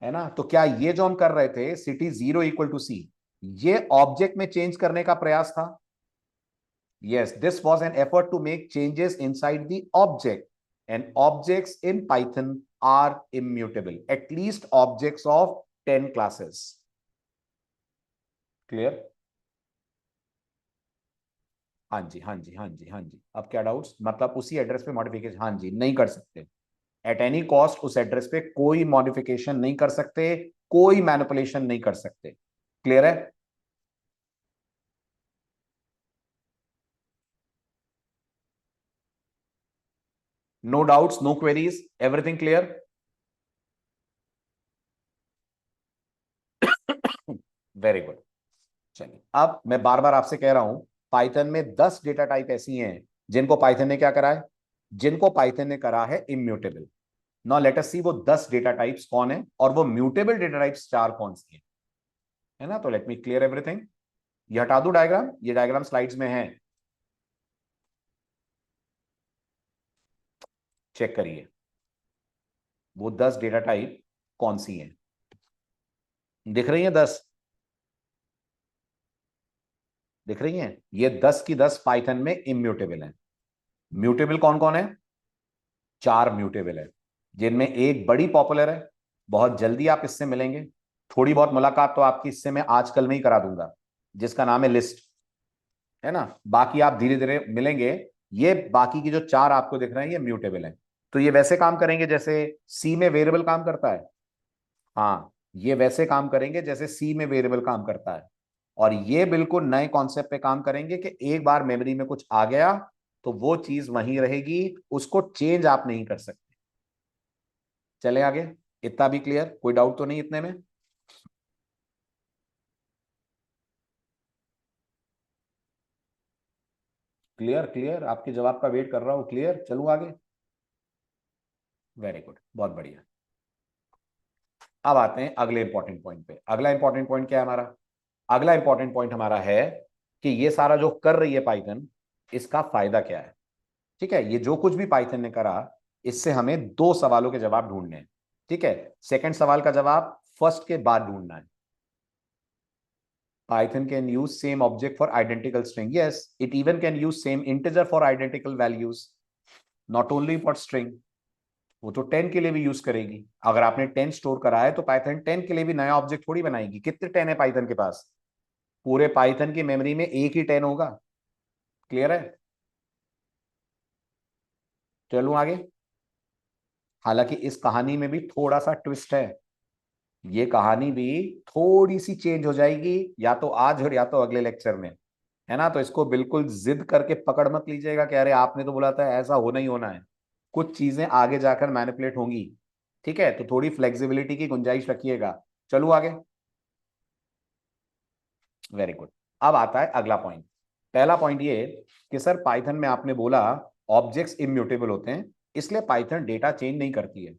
है ना। तो क्या ये जो हम कर रहे थे सिटी 0 इक्वल टू सी, ये ऑब्जेक्ट में चेंज करने का प्रयास था। Yes, this was an effort to make changes inside the object. And objects in Python are immutable, at least objects of 10 classes. Clear? हाँ जी, हाँ जी, हाँ जी, हाँ जी। अब क्या डाउट्स, मतलब उसी एड्रेस पे मॉडिफिकेशन, हाँ जी, नहीं कर सकते एट एनी कॉस्ट। उस एड्रेस पे कोई मॉडिफिकेशन नहीं कर सकते, कोई मैनिपुलेशन नहीं कर सकते। क्लियर है? No doubts, no queries, everything clear? Very good. चलिए, अब मैं बार बार आपसे कह रहा हूं, पाइथन में 10 डेटा टाइप ऐसी हैं जिनको पाइथन ने क्या करा है, जिनको पाइथन ने करा है इम्यूटेबल। नाउ लेट अस सी वो 10 डेटा टाइप्स कौन है, और वो म्यूटेबल डेटा टाइप्स 4 कौन सी हैं, है ना। तो लेट मी क्लियर एवरीथिंग। ये हटा दूं डायग्राम, ये डायग्राम स्लाइड्स में है, चेक करिए वो 10 डेटा टाइप कौन सी हैं। दिख रही है 10? दिख रही हैं? ये 10 की 10 पाइथन में इम्यूटेबल है। म्यूटेबल कौन कौन है? 4 म्यूटेबल है, जिनमें एक बड़ी पॉपुलर है, बहुत जल्दी आप इससे मिलेंगे। थोड़ी बहुत मुलाकात तो आपकी इससे मैं आजकल में ही करा दूंगा, जिसका नाम है लिस्ट, है ना। बाकी आप धीरे धीरे मिलेंगे। ये बाकी की जो 4 आपको दिख रहे हैं ये म्यूटेबल है। तो ये वैसे काम करेंगे जैसे सी में वेरिएबल काम करता है। हाँ, ये वैसे काम करेंगे जैसे सी में वेरिएबल काम करता है। और ये बिल्कुल नए कॉन्सेप्ट पे काम करेंगे कि एक बार मेमोरी में कुछ आ गया तो वो चीज वहीं रहेगी, उसको चेंज आप नहीं कर सकते। चले आगे, इतना भी क्लियर, कोई डाउट तो नहीं इतने में? क्लियर, क्लियर, आपके जवाब का वेट कर रहा हूं। क्लियर, चलूं आगे? वेरी गुड, बहुत बढ़िया। अब आते हैं अगले इंपॉर्टेंट पॉइंट पे। अगला इंपॉर्टेंट पॉइंट क्या है हमारा? अगला इंपॉर्टेंट पॉइंट हमारा है कि ये सारा जो कर रही है पाइथन, इसका फायदा क्या है। ठीक है, ये जो कुछ भी पाइथन ने करा, इससे हमें 2 सवालों के जवाब ढूंढने हैं। ठीक है, सेकंड सवाल का जवाब फर्स्ट के बाद ढूंढना है। Python can use same object for identical string. Yes, it even can use same integer for identical values, not only for string. वो तो 10 के लिए भी यूज करेगी। अगर आपने 10 स्टोर करा है तो पाइथन 10 के लिए भी नया ऑब्जेक्ट थोड़ी बनाएगी। कितने 10 है पाइथन के पास? पूरे पाइथन की मेमोरी में एक ही 10 होगा। क्लियर है? चलूं आगे। हालांकि इस कहानी में भी थोड़ा सा ट्विस्ट है। ये कहानी भी थोड़ी सी चेंज हो जाएगी, या तो आज और या तो अगले लेक्चर में, है ना। तो इसको बिल्कुल जिद करके पकड़ मत लीजिएगा कि अरे आपने तो बोला था ऐसा होना ही होना है। कुछ चीजें आगे जाकर मैनिपुलेट होंगी। ठीक है, तो थोड़ी फ्लेक्सिबिलिटी की गुंजाइश रखिएगा। चलो आगे। Very good. अब आता है अगला पॉइंट। पहला पॉइंट ये कि सर पाइथन में आपने बोला ऑब्जेक्ट्स इम्यूटेबल होते हैं, इसलिए पाइथन डेटा चेंज नहीं करती है।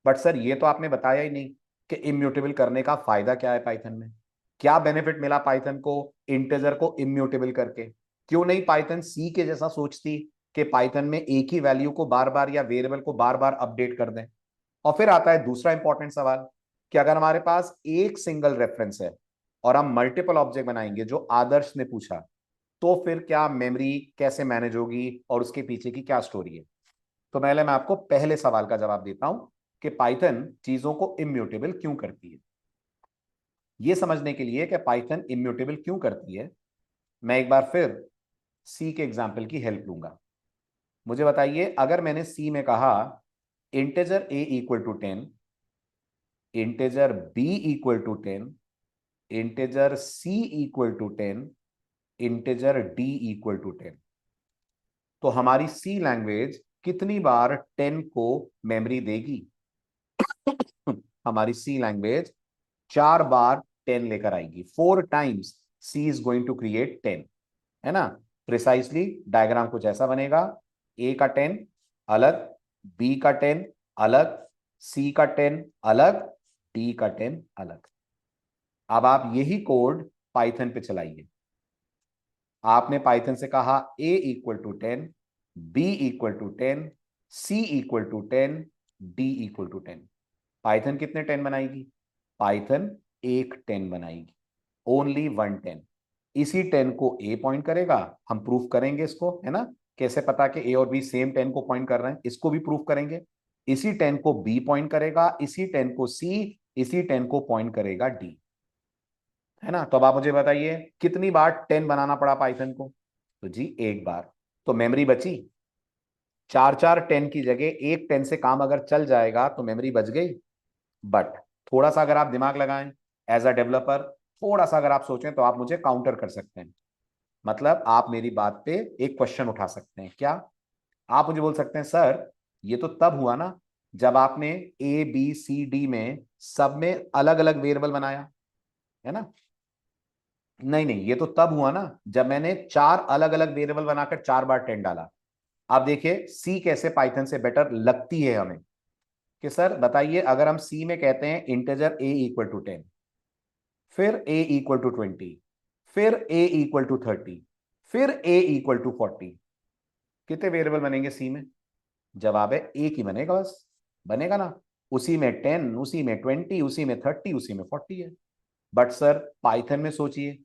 बट सर ये तो आपने बताया ही नहीं कि इम्यूटेबल करने का फायदा क्या है पाइथन में। क्या बेनिफिट मिला पाइथन को इंटीजर को इम्यूटेबल करके? क्यों नहीं पाइथन सी के जैसा सोचती कि पाइथन में एक ही वैल्यू को बार बार या वेरिएबल को बार बार अपडेट कर दें? और फिर आता है दूसरा इंपॉर्टेंट सवाल कि अगर हमारे पास एक सिंगल रेफरेंस है और हम मल्टीपल ऑब्जेक्ट बनाएंगे, जो आदर्श ने पूछा, तो फिर क्या मेमोरी कैसे मैनेज होगी और उसके पीछे की क्या स्टोरी है? तो पहले मैं आपको पहले सवाल का जवाब देता हूं कि पाइथन चीजों को इम्यूटेबल क्यों करती है। ये समझने के लिए कि पाइथन इम्यूटेबल क्यों करती है, मैं एक बार फिर सी के एग्जाम्पल की हेल्प लूंगा। मुझे बताइए, अगर मैंने सी में कहा integer a equal to 10, integer b equal to 10, integer c equal to 10, integer d equal to 10, तो हमारी सी लैंग्वेज कितनी बार 10 को मेमोरी देगी? हमारी सी लैंग्वेज 4 बार 10 लेकर आएगी। 4 times C is going to create 10, है ना। प्रिसाइसली डायग्राम कुछ ऐसा बनेगा, ए का 10 अलग, बी का 10 अलग, सी का 10 अलग, डी का 10 अलग। अब आप यही कोड पाइथन पे चलाइए। आपने पाइथन से कहा a equal to 10, b equal to 10, c equal to 10, d equal to 10। Python कितने 10 बनाएगी? पाइथन एक 10 बनाएगी, ओनली 1 10। इसी 10 को ए पॉइंट करेगा, हम प्रूफ करेंगे इसको, है ना। कैसे पता कि ए और बी सेम 10 को पॉइंट कर रहे हैं, इसको भी प्रूफ करेंगे। इसी 10 को बी पॉइंट करेगा, इसी 10 को सी, इसी 10 को पॉइंट करेगा डी, है ना। तो अब आप मुझे बताइए कितनी बार 10 बनाना पड़ा पाइथन को? तो जी एक बार। तो मेमोरी बची 4 4 10 की जगह एक 10 से काम अगर चल जाएगा तो मेमोरी बच गई। बट थोड़ा सा अगर आप दिमाग लगाएं एज अ डेवलपर, थोड़ा सा अगर आप सोचें तो आप मुझे काउंटर कर सकते हैं। मतलब आप मेरी बात पे एक क्वेश्चन उठा सकते हैं। क्या? आप मुझे बोल सकते हैं सर ये तो तब हुआ ना जब आपने ए बी सी डी में सब में अलग अलग वेरिएबल बनाया, है ना। नहीं नहीं, ये तो तब हुआ ना जब मैंने 4 अलग अलग वेरिएबल बनाकर 4 बार 10 डाला। आप देखिए सी कैसे पाइथन से बेटर लगती है हमें। कि सर बताइए, अगर हम सी में कहते हैं इंटीजर ए इक्वल टू 10, फिर ए इक्वल टू 20, फिर ए इक्वल टू 30, फिर ए इक्वल टू 40, कितने वेरिएबल बनेंगे सी में? जवाब है एक ही बनेगा बस। बनेगा ना, उसी में 10, उसी में 20, उसी में 30, उसी में 40 है। बट सर पाइथन में सोचिए,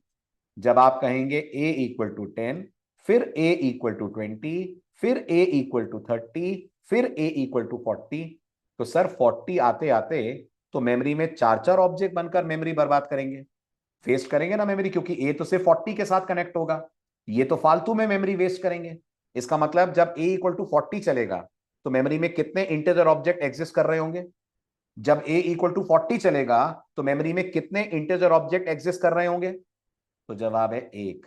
जब आप कहेंगे ए इक्वल टू 10, फिर ए इक्वल टू 20, फिर ए इक्वल टू 30, फिर ए इक्वल टू 40, तो सर 40 आते आते तो मेमोरी में 4 4 ऑब्जेक्ट बनकर मेमोरी बर्बाद करेंगे, वेस्ट करेंगे ना मेमोरी, क्योंकि ए तो सिर्फ 40 के साथ कनेक्ट होगा। ये तो फालतू में मेमोरी वेस्ट करेंगे। इसका मतलब जब ए इक्वल टू 40 चलेगा तो मेमोरी में कितने इंटीजर ऑब्जेक्ट एग्जिस्ट कर रहे होंगे? जब ए इक्वल टू 40 चलेगा तो मेमोरी में कितने इंटीजर ऑब्जेक्ट एग्जिस्ट कर रहे होंगे? तो जवाब है एक।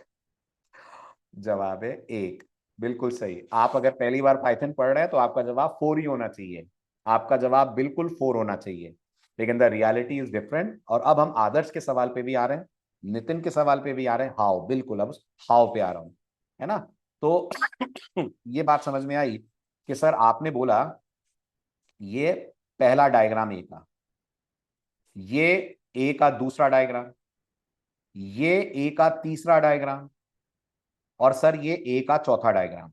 जवाब है एक। बिल्कुल सही। आप अगर पहली बार पाइथन पढ़ रहे हैं तो आपका जवाब 4 ही होना चाहिए। आपका जवाब बिल्कुल 4 होना चाहिए। लेकिन द रियलिटी इज डिफरेंट। और अब हम आदर्श के सवाल पे भी आ रहे हैं, नितिन के सवाल पे भी आ रहे हैं। हाउ, बिल्कुल अब हाउ पे आ रहा हूं, है ना। तो ये बात समझ में आई कि सर आपने बोला ये पहला डायग्राम ए का, ये ए का दूसरा डायग्राम, ये ए का तीसरा डायग्राम, और सर ये ए का चौथा डायग्राम।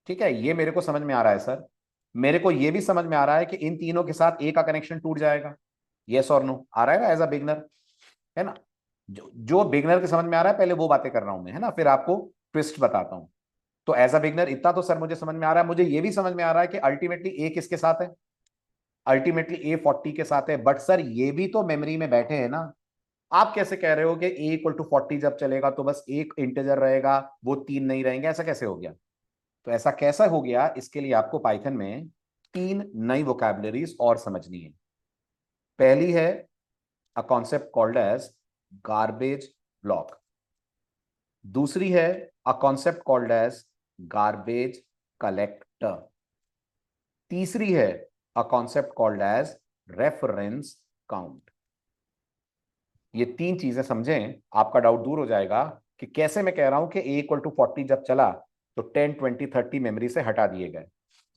ठीक है, ये मेरे को समझ में आ रहा है सर। मेरे को ये भी समझ में आ रहा है कि इन तीनों के साथ ए का कनेक्शन टूट जाएगा। यस और नो आ रहा है ना एज अ बिगनर, है ना। जो बिगनर के समझ में आ रहा है पहले वो बातें कर रहा हूं मैं, है ना, फिर आपको ट्विस्ट बताता हूं। तो एज अ बिगनर इतना तो सर मुझे समझ में आ रहा है। मुझे ये भी समझ में आ रहा है कि अल्टीमेटली ए किसके साथ है? अल्टीमेटली ए 40 के साथ है। बट सर ये भी तो मेमोरी में बैठे हैं ना। आप कैसे कह रहे हो कि ए इक्वल टू 40 जब चलेगा तो बस एक इंटीजर रहेगा, वो 3 नहीं रहेंगे? ऐसा कैसे हो गया? तो ऐसा कैसा हो गया, इसके लिए आपको पाइथन में 3 नई वोकैबुलरीज और समझनी है। पहली है a concept called as garbage block. दूसरी है a concept called as garbage collector. तीसरी है a concept called as reference count. ये 3 चीजें समझें, आपका डाउट दूर हो जाएगा कि कैसे मैं कह रहा हूं कि ए इक्वल टू 40 जब चला तो 10 20 30 मेमोरी से हटा दिए गए।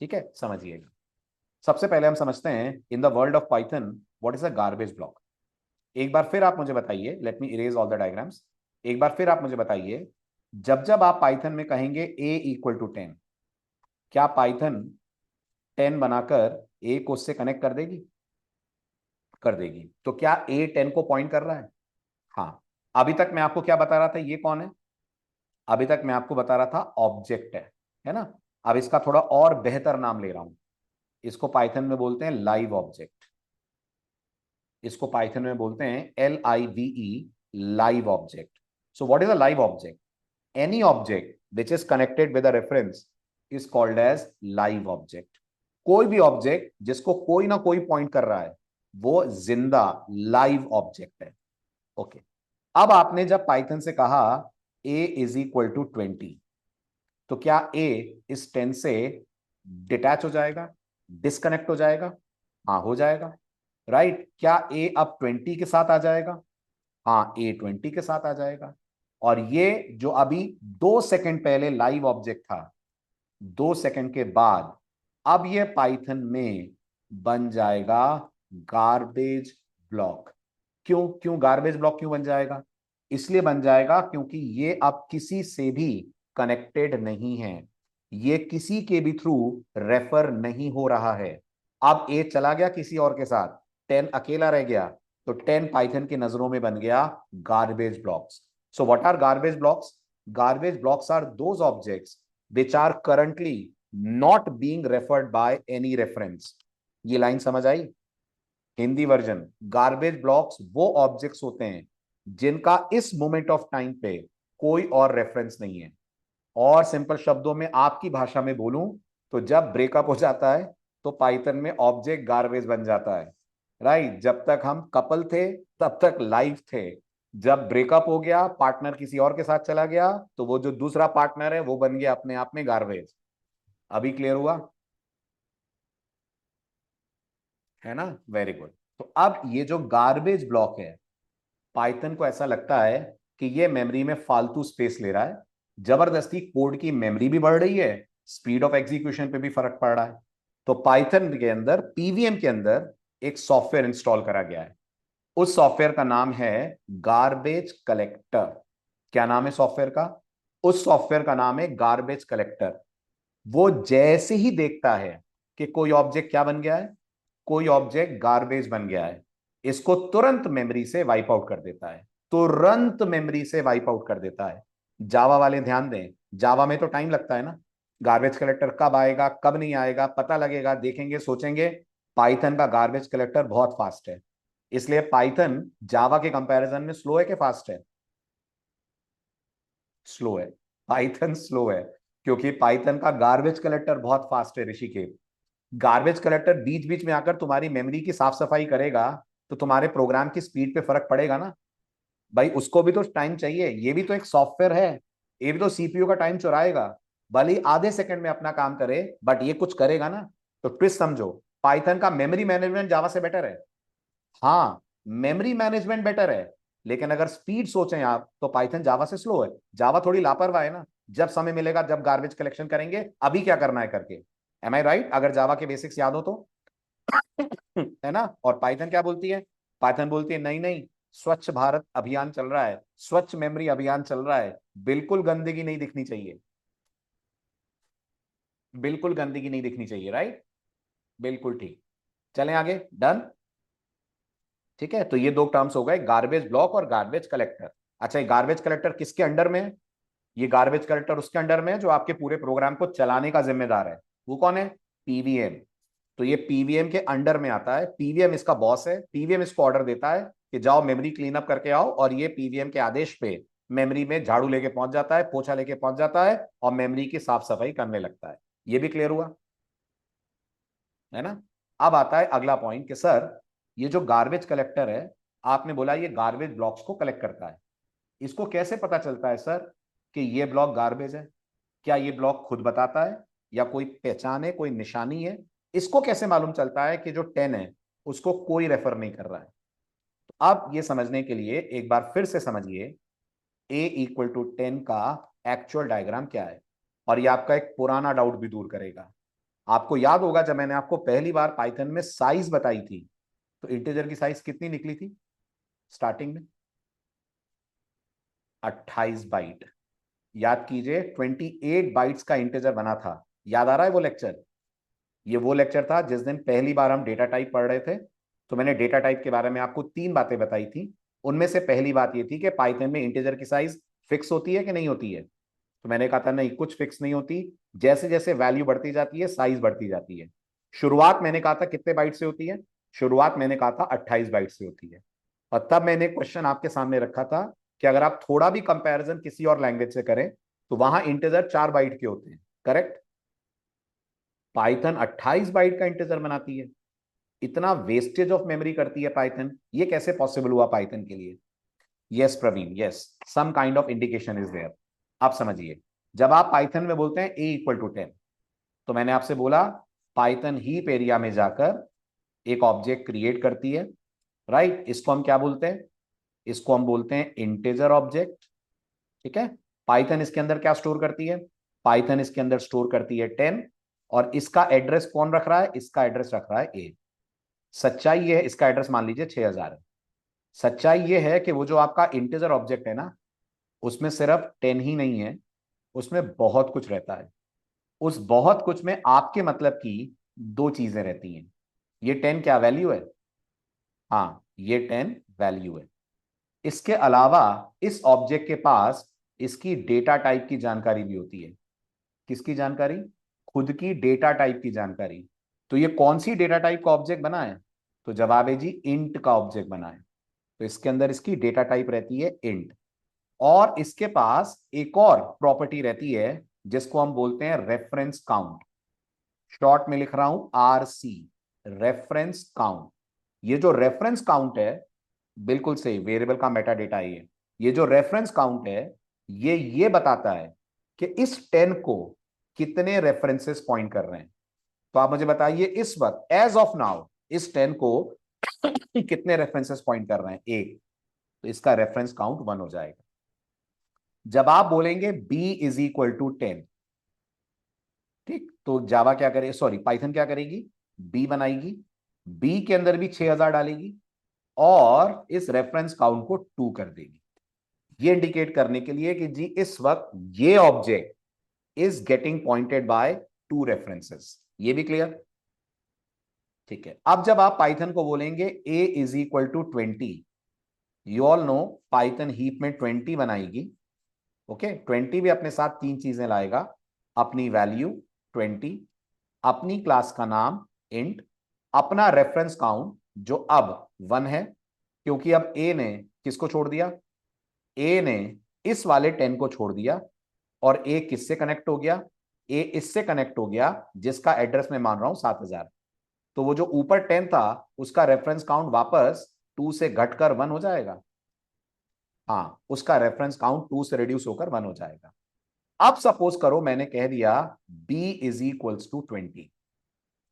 ठीक है, समझिएगा। सबसे पहले हम समझते हैं in the world of Python what is a garbage block. एक बार फिर आप मुझे बताइए, let me erase all the diagrams. एक बार फिर आप मुझे बताइए, जब जब आप पाइथन में कहेंगे ए इक्वल टू 10, क्या पाइथन 10 बनाकर ए को उससे कनेक्ट कर देगी? कर देगी। तो क्या ए 10 को पॉइंट कर रहा है? हाँ। अभी तक मैं आपको क्या बता रहा था, ये कौन है? अभी तक मैं आपको बता रहा था ऑब्जेक्ट है ना। अब इसका थोड़ा और बेहतर नाम ले रहा हूं। इसको पाइथन में बोलते हैं लाइव ऑब्जेक्ट। इसको पाइथन में बोलते हैं LIVE, live object. So what is a live object? Any object which is connected with a reference is called as live object. कोई भी ऑब्जेक्ट जिसको कोई ना कोई पॉइंट कर रहा है वो जिंदा लाइव ऑब्जेक्ट है। ओके, अब आपने जब पाइथन से कहा a इज इक्वल टू 20, तो क्या a इस 10 से डिटैच हो जाएगा, डिस्कनेक्ट हो जाएगा? हाँ, हो जाएगा, राइट। क्या a अब 20 के साथ आ जाएगा? हाँ, a 20 के साथ आ जाएगा। और ये जो अभी 2 सेकंड पहले लाइव ऑब्जेक्ट था, 2 सेकंड के बाद अब ये पाइथन में बन जाएगा गार्बेज ब्लॉक। क्यों क्यों गार्बेज ब्लॉक क्यों बन जाएगा? इसलिए बन जाएगा क्योंकि ये अब किसी से भी कनेक्टेड नहीं है, ये किसी के भी थ्रू रेफर नहीं हो रहा है। अब ए चला गया किसी और के साथ, 10 अकेला रह गया, तो 10 पाइथन की नजरों में बन गया garbage blocks. So what are garbage blocks? Garbage blocks are those objects which are currently not being referred by any reference। ये लाइन समझ आई? हिंदी वर्जन, गार्बेज ब्लॉक्स वो ऑब्जेक्ट्स होते हैं जिनका इस मोमेंट ऑफ टाइम पे कोई और रेफरेंस नहीं है। और सिंपल शब्दों में आपकी भाषा में बोलूं तो जब ब्रेकअप हो जाता है तो पाइथन में ऑब्जेक्ट गार्बेज बन जाता है, राइट। जब तक हम कपल थे तब तक लाइव थे, जब ब्रेकअप हो गया, पार्टनर किसी और के साथ चला गया, तो वो जो दूसरा पार्टनर है वो बन गया अपने आप में गार्बेज। अभी क्लियर हुआ है ना? Very good. तो अब ये जो गार्बेज ब्लॉक है, पाइथन को ऐसा लगता है कि ये मेमोरी में फालतू स्पेस ले रहा है, जबरदस्ती कोड की मेमोरी भी बढ़ रही है, स्पीड ऑफ एग्जीक्यूशन पे भी फर्क पड़ रहा है। तो पाइथन के अंदर, पीवीएम के अंदर एक सॉफ्टवेयर इंस्टॉल करा गया है। उस सॉफ्टवेयर का नाम है गार्बेज कलेक्टर। क्या नाम है सॉफ्टवेयर का? उस सॉफ्टवेयर का नाम है गार्बेज कलेक्टर। वो जैसे ही देखता है कि कोई ऑब्जेक्ट क्या बन गया है, कोई ऑब्जेक्ट गार्बेज बन गया है, इसको तुरंत मेमोरी से वाइप आउट कर देता है, तुरंत मेमोरी से वाइप आउट कर देता है। जावा वाले ध्यान दें, जावा में तो टाइम लगता है ना, गार्बेज कलेक्टर कब आएगा कब नहीं आएगा पता लगेगा, देखेंगे सोचेंगे। पाइथन का गार्बेज कलेक्टर बहुत फास्ट है। इसलिए पाइथन जावा के कंपैरिजन में स्लो है कि फास्ट है? स्लो है। पाइथन स्लो है क्योंकि पाइथन का गार्बेज कलेक्टर बहुत फास्ट है ऋषिकेश। गार्बेज कलेक्टर बीच बीच में आकर तुम्हारी मेमोरी की साफ सफाई करेगा तो तुम्हारे प्रोग्राम की स्पीड पे फर्क पड़ेगा ना भाई। उसको भी तो टाइम चाहिए, ये भी तो एक सॉफ्टवेयर है, ये भी तो सीपीयू का टाइम चुराएगा। भले ही आधे सेकंड में अपना काम करे बट ये कुछ करेगा ना। तो ट्विस्ट समझो, पाइथन का मेमोरी मैनेजमेंट जावा से बेटर है। हाँ, मेमोरी मैनेजमेंट बेटर है, लेकिन अगर स्पीड सोचें आप तो पाइथन जावा से स्लो है। जावा थोड़ी लापरवाह है ना, जब समय मिलेगा जब गार्बेज कलेक्शन करेंगे, अभी क्या करना है करके। एम आई राइट? अगर जावा के बेसिक्स याद हो तो है ना। और पाइथन क्या बोलती है? पाइथन बोलती है नहीं नहीं, स्वच्छ भारत अभियान चल रहा है, स्वच्छ मेमोरी अभियान चल रहा है, बिल्कुल गंदगी नहीं दिखनी चाहिए, बिल्कुल गंदगी नहीं दिखनी चाहिए, राइट। बिल्कुल ठीक। चलें आगे, डन। ठीक है, तो ये दो टर्म्स हो गए, गार्बेज ब्लॉक और गार्बेज कलेक्टर। अच्छा, ये गार्बेज कलेक्टर किसके अंडर में है? ये गार्बेज कलेक्टर उसके अंडर में है जो आपके पूरे प्रोग्राम को चलाने का जिम्मेदार है। वो कौन है? पीवीएम। तो ये पीवीएम के अंडर में आता है, पीवीएम इसका बॉस है, पीवीएम इसको ऑर्डर देता है कि जाओ मेमोरी क्लीन अप करके आओ, और ये पीवीएम के आदेश पे मेमोरी में झाड़ू लेके पहुंच जाता है, पोछा लेके पहुंच जाता है और मेमोरी की साफ सफाई करने लगता है। ये भी क्लियर हुआ है ना? अब आता है अगला पॉइंट कि सर, ये जो गार्बेज कलेक्टर है, आपने बोला ये गार्बेज ब्लॉक्स को कलेक्ट करता है, इसको कैसे पता चलता है सर कि ये ब्लॉक गार्बेज है? क्या ये ब्लॉक खुद बताता है या कोई पहचान है, कोई निशानी है? इसको कैसे मालूम चलता है कि जो 10 है उसको कोई रेफर नहीं कर रहा है? तो अब ये समझने के लिए एक बार फिर से समझिए a इक्वल टू 10 का एक्चुअल डायग्राम क्या है, और ये आपका एक पुराना डाउट भी दूर करेगा। आपको याद होगा जब मैंने आपको पहली बार पाइथन में साइज बताई थी, तो इंटीजर की साइज कितनी निकली थी स्टार्टिंग में? 28 बाइट। याद कीजिए, 28 बाइट्स का इंटीजर बना था। याद आ रहा है वो लेक्चर? ये वो लेक्चर था जिस दिन पहली बार हम डेटा टाइप पढ़ रहे थे। तो मैंने डेटा टाइप के बारे में आपको 3 बातें बताई थी। उनमें से पहली बात ये थी कि पाइथन में इंटीजर की साइज फिक्स होती है कि नहीं होती है? तो मैंने कहा था नहीं, कुछ फिक्स नहीं होती, जैसे जैसे वैल्यू बढ़ती जाती है साइज बढ़ती जाती है। शुरुआत मैंने कहा था कितने बाइट से होती है, शुरुआत मैंने कहा था 28 बाइट से होती है। और तब मैंने क्वेश्चन आपके सामने रखा था कि अगर आप थोड़ा भी कंपैरिजन किसी और लैंग्वेज से करें तो वहां इंटीजर 4 बाइट के होते हैं, करेक्ट। पाइथन 28 बाइट का इंटीजर बनाती है, इतना वेस्टेज ऑफ मेमोरी करती है पाइथन, ये कैसे पॉसिबल हुआ पाइथन के लिए? Yes Praveen, yes, some kind of indication is there. आप समझिए, जब आप पाइथन में बोलते हैं a इक्वल टू 10, तो मैंने आपसे बोला पाइथन हीप एरिया में जाकर एक ऑब्जेक्ट क्रिएट करती है, राइट। इसको हम क्या बोलते हैं? इसको हम बोलते हैं इंटीजर ऑब्जेक्ट, ठीक है। पाइथन इसके अंदर क्या स्टोर करती है? पाइथन इसके अंदर स्टोर करती है 10, और इसका एड्रेस कौन रख रहा है? इसका एड्रेस रख रहा है a। सच्चाई ये है, इसका एड्रेस मान लीजिए 6000 है। सच्चाई ये है कि वो जो आपका इंटीजर ऑब्जेक्ट है ना, उसमें सिर्फ 10 ही नहीं है, उसमें बहुत कुछ रहता है। उस बहुत कुछ में आपके मतलब की दो चीजें रहती हैं। ये 10 क्या वैल्यू है? हाँ, ये 10 वैल्यू है। इसके अलावा इस ऑब्जेक्ट के पास इसकी डेटा टाइप की जानकारी भी होती है। किसकी जानकारी? खुद की डेटा टाइप की जानकारी। तो ये कौन सी डेटा टाइप का ऑब्जेक्ट बना है? तो जवाब है जी इंट का ऑब्जेक्ट बना है। तो इसके अंदर इसकी डेटा टाइप रहती है इंट। और इसके पास एक और प्रॉपर्टी रहती है जिसको हम बोलते हैं रेफरेंस काउंट। शॉर्ट में लिख रहा हूं RC, रेफरेंस काउंट। ये जो रेफरेंस काउंट है, बिल्कुल सही, वेरिएबल का मेटा डेटा है ये जो रेफरेंस काउंट है, ये बताता है कि इस 10 को कितने रेफरेंसेस पॉइंट कर रहे हैं। तो आप मुझे बताइए इस वक्त एज ऑफ नाउ इस 10 को कितने रेफरेंसेस पॉइंट कर रहे हैं? एक। तो इसका रेफरेंस काउंट 1 हो जाएगा। जब आप बोलेंगे b इज इक्वल टू 10, ठीक, तो जावा क्या करे, सॉरी पाइथन क्या करेगी? b बनाएगी, b के अंदर भी 6000 डालेगी और इस रेफरेंस काउंट को 2 कर देगी। ये इंडिकेट करने के लिए कि जी इस वक्त ये object is getting pointed bye 2 references. ये भी क्लियर? ठीक है। अब जब आप पाइथन को बोलेंगे a is equal to 20, you all know Python heap में 20 बनाएगी, ओके। 20 भी अपने साथ 3 चीजें लाएगा, अपनी वैल्यू 20, अपनी क्लास का नाम इंट, अपना रेफरेंस काउंट जो अब 1 है, क्योंकि अब ए ने किसको छोड़ दिया? ए ने इस वाले 10 को छोड़ दिया। और ए किससे कनेक्ट हो गया? ए इससे कनेक्ट हो गया जिसका एड्रेस मैं मान रहा हूं 7000। तो वो जो ऊपर 10 था उसका रेफरेंस काउंट वापस 2 से घटकर 1 हो जाएगा। हाँ, उसका रेफरेंस काउंट 2 से रिड्यूस होकर 1 हो जाएगा। अब सपोज करो मैंने कह दिया b इज इक्वल्स टू 20।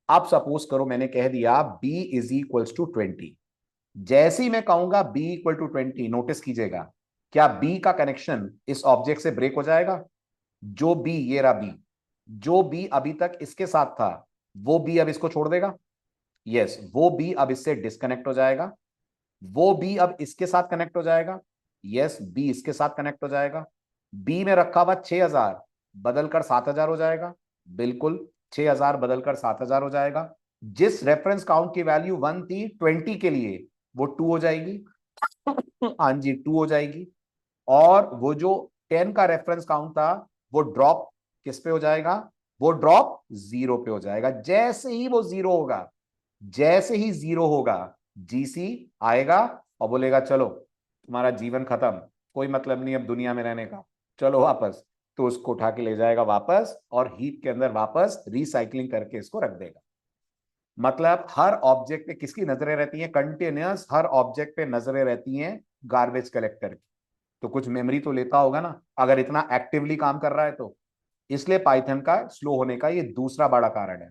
अब सपोज करो मैंने कह दिया b इज इक्वल्स टू 20। जैसे ही मैं कहूंगा b इक्वल टू 20, नोटिस कीजिएगा, क्या b का कनेक्शन इस ऑब्जेक्ट से ब्रेक हो जाएगा? जो b, ये रहा b, जो b अभी तक इसके साथ था वो b अब इसको छोड़ देगा। यस, वो b अब इससे डिस्कनेक्ट हो जाएगा। वो b अब इसके साथ कनेक्ट हो जाएगा। यस, b इसके साथ कनेक्ट हो जाएगा। b में रखा हुआ 6000 बदलकर 7000 हो जाएगा। बिल्कुल, 6000 बदलकर 7000 हो जाएगा। जिस रेफरेंस काउंट की वैल्यू 1 थी 20 के लिए, वो 2 हो जाएगी। हाँ जी, 2 हो जाएगी। और वो जो 10 का रेफरेंस काउंट था वो ड्रॉप किस पे हो जाएगा? वो ड्रॉप 0 पे हो जाएगा। जैसे ही वो 0 होगा, जैसे ही 0 होगा, जीसी आएगा और बोलेगा चलो तुम्हारा जीवन खत्म, कोई मतलब नहीं अब दुनिया में रहने का, चलो वापस। तो उसको उठा के ले जाएगा वापस और हीप के अंदर वापस रिसाइकलिंग करके इसको रख देगा। मतलब हर ऑब्जेक्ट पे किसकी नजरें रहती हैं? कंटिन्यूअस हर ऑब्जेक्ट पे नजरें रहती हैं गार्बेज कलेक्टर की। तो कुछ मेमोरी तो लेता होगा ना, अगर इतना एक्टिवली काम कर रहा है तो। इसलिए पाइथन का स्लो होने का ये दूसरा बड़ा कारण है।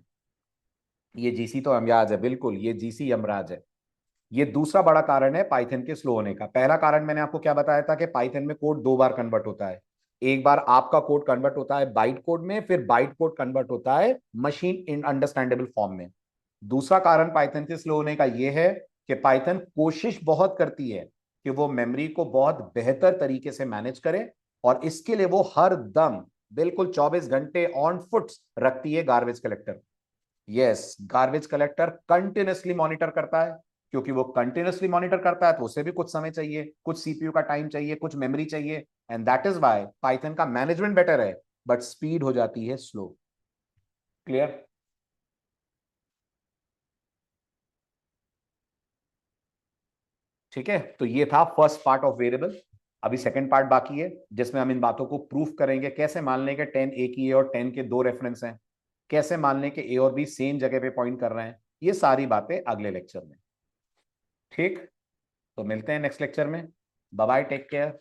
ये जीसी तो यमराज है, बिल्कुल ये जीसी यमराज है। ये दूसरा बड़ा कारण है पाइथन के स्लो होने का। पहला कारण मैंने आपको क्या बताया था कि पाइथन में कोड 2 बार कन्वर्ट होता है। एक बार आपका कोड कन्वर्ट होता है बाइट कोड में, फिर बाइट कोड कन्वर्ट होता है मशीन इन अंडरस्टैंडेबल फॉर्म में। दूसरा कारण पाइथन के स्लो होने का यह है कि पाइथन कोशिश बहुत करती है कि वो मेमोरी को बहुत बेहतर तरीके से मैनेज करे, और इसके लिए वो हर दम बिल्कुल 24 घंटे ऑन फुट रखती है garbage collector. Yes, garbage collector continuously monitor करता है। क्योंकि वो कंटिन्यूसली मॉनिटर करता है तो उसे भी कुछ समय चाहिए, कुछ सीपीयू का टाइम चाहिए, कुछ मेमोरी चाहिए। And that is why Python का मैनेजमेंट बेटर है बट स्पीड हो जाती है स्लो। क्लियर? ठीक है, तो ये था फर्स्ट पार्ट ऑफ वेरिएबल। अभी सेकंड पार्ट बाकी है जिसमें हम इन बातों को प्रूफ करेंगे। कैसे मान लें कि 10 ए की है और 10 के दो रेफरेंस हैं, कैसे मान लें कि ए और बी सेम जगह पे पॉइंट कर रहे हैं, ये सारी बातें अगले लेक्चर में। ठीक, तो मिलते हैं नेक्स्ट लेक्चर में। Bye bye, take care.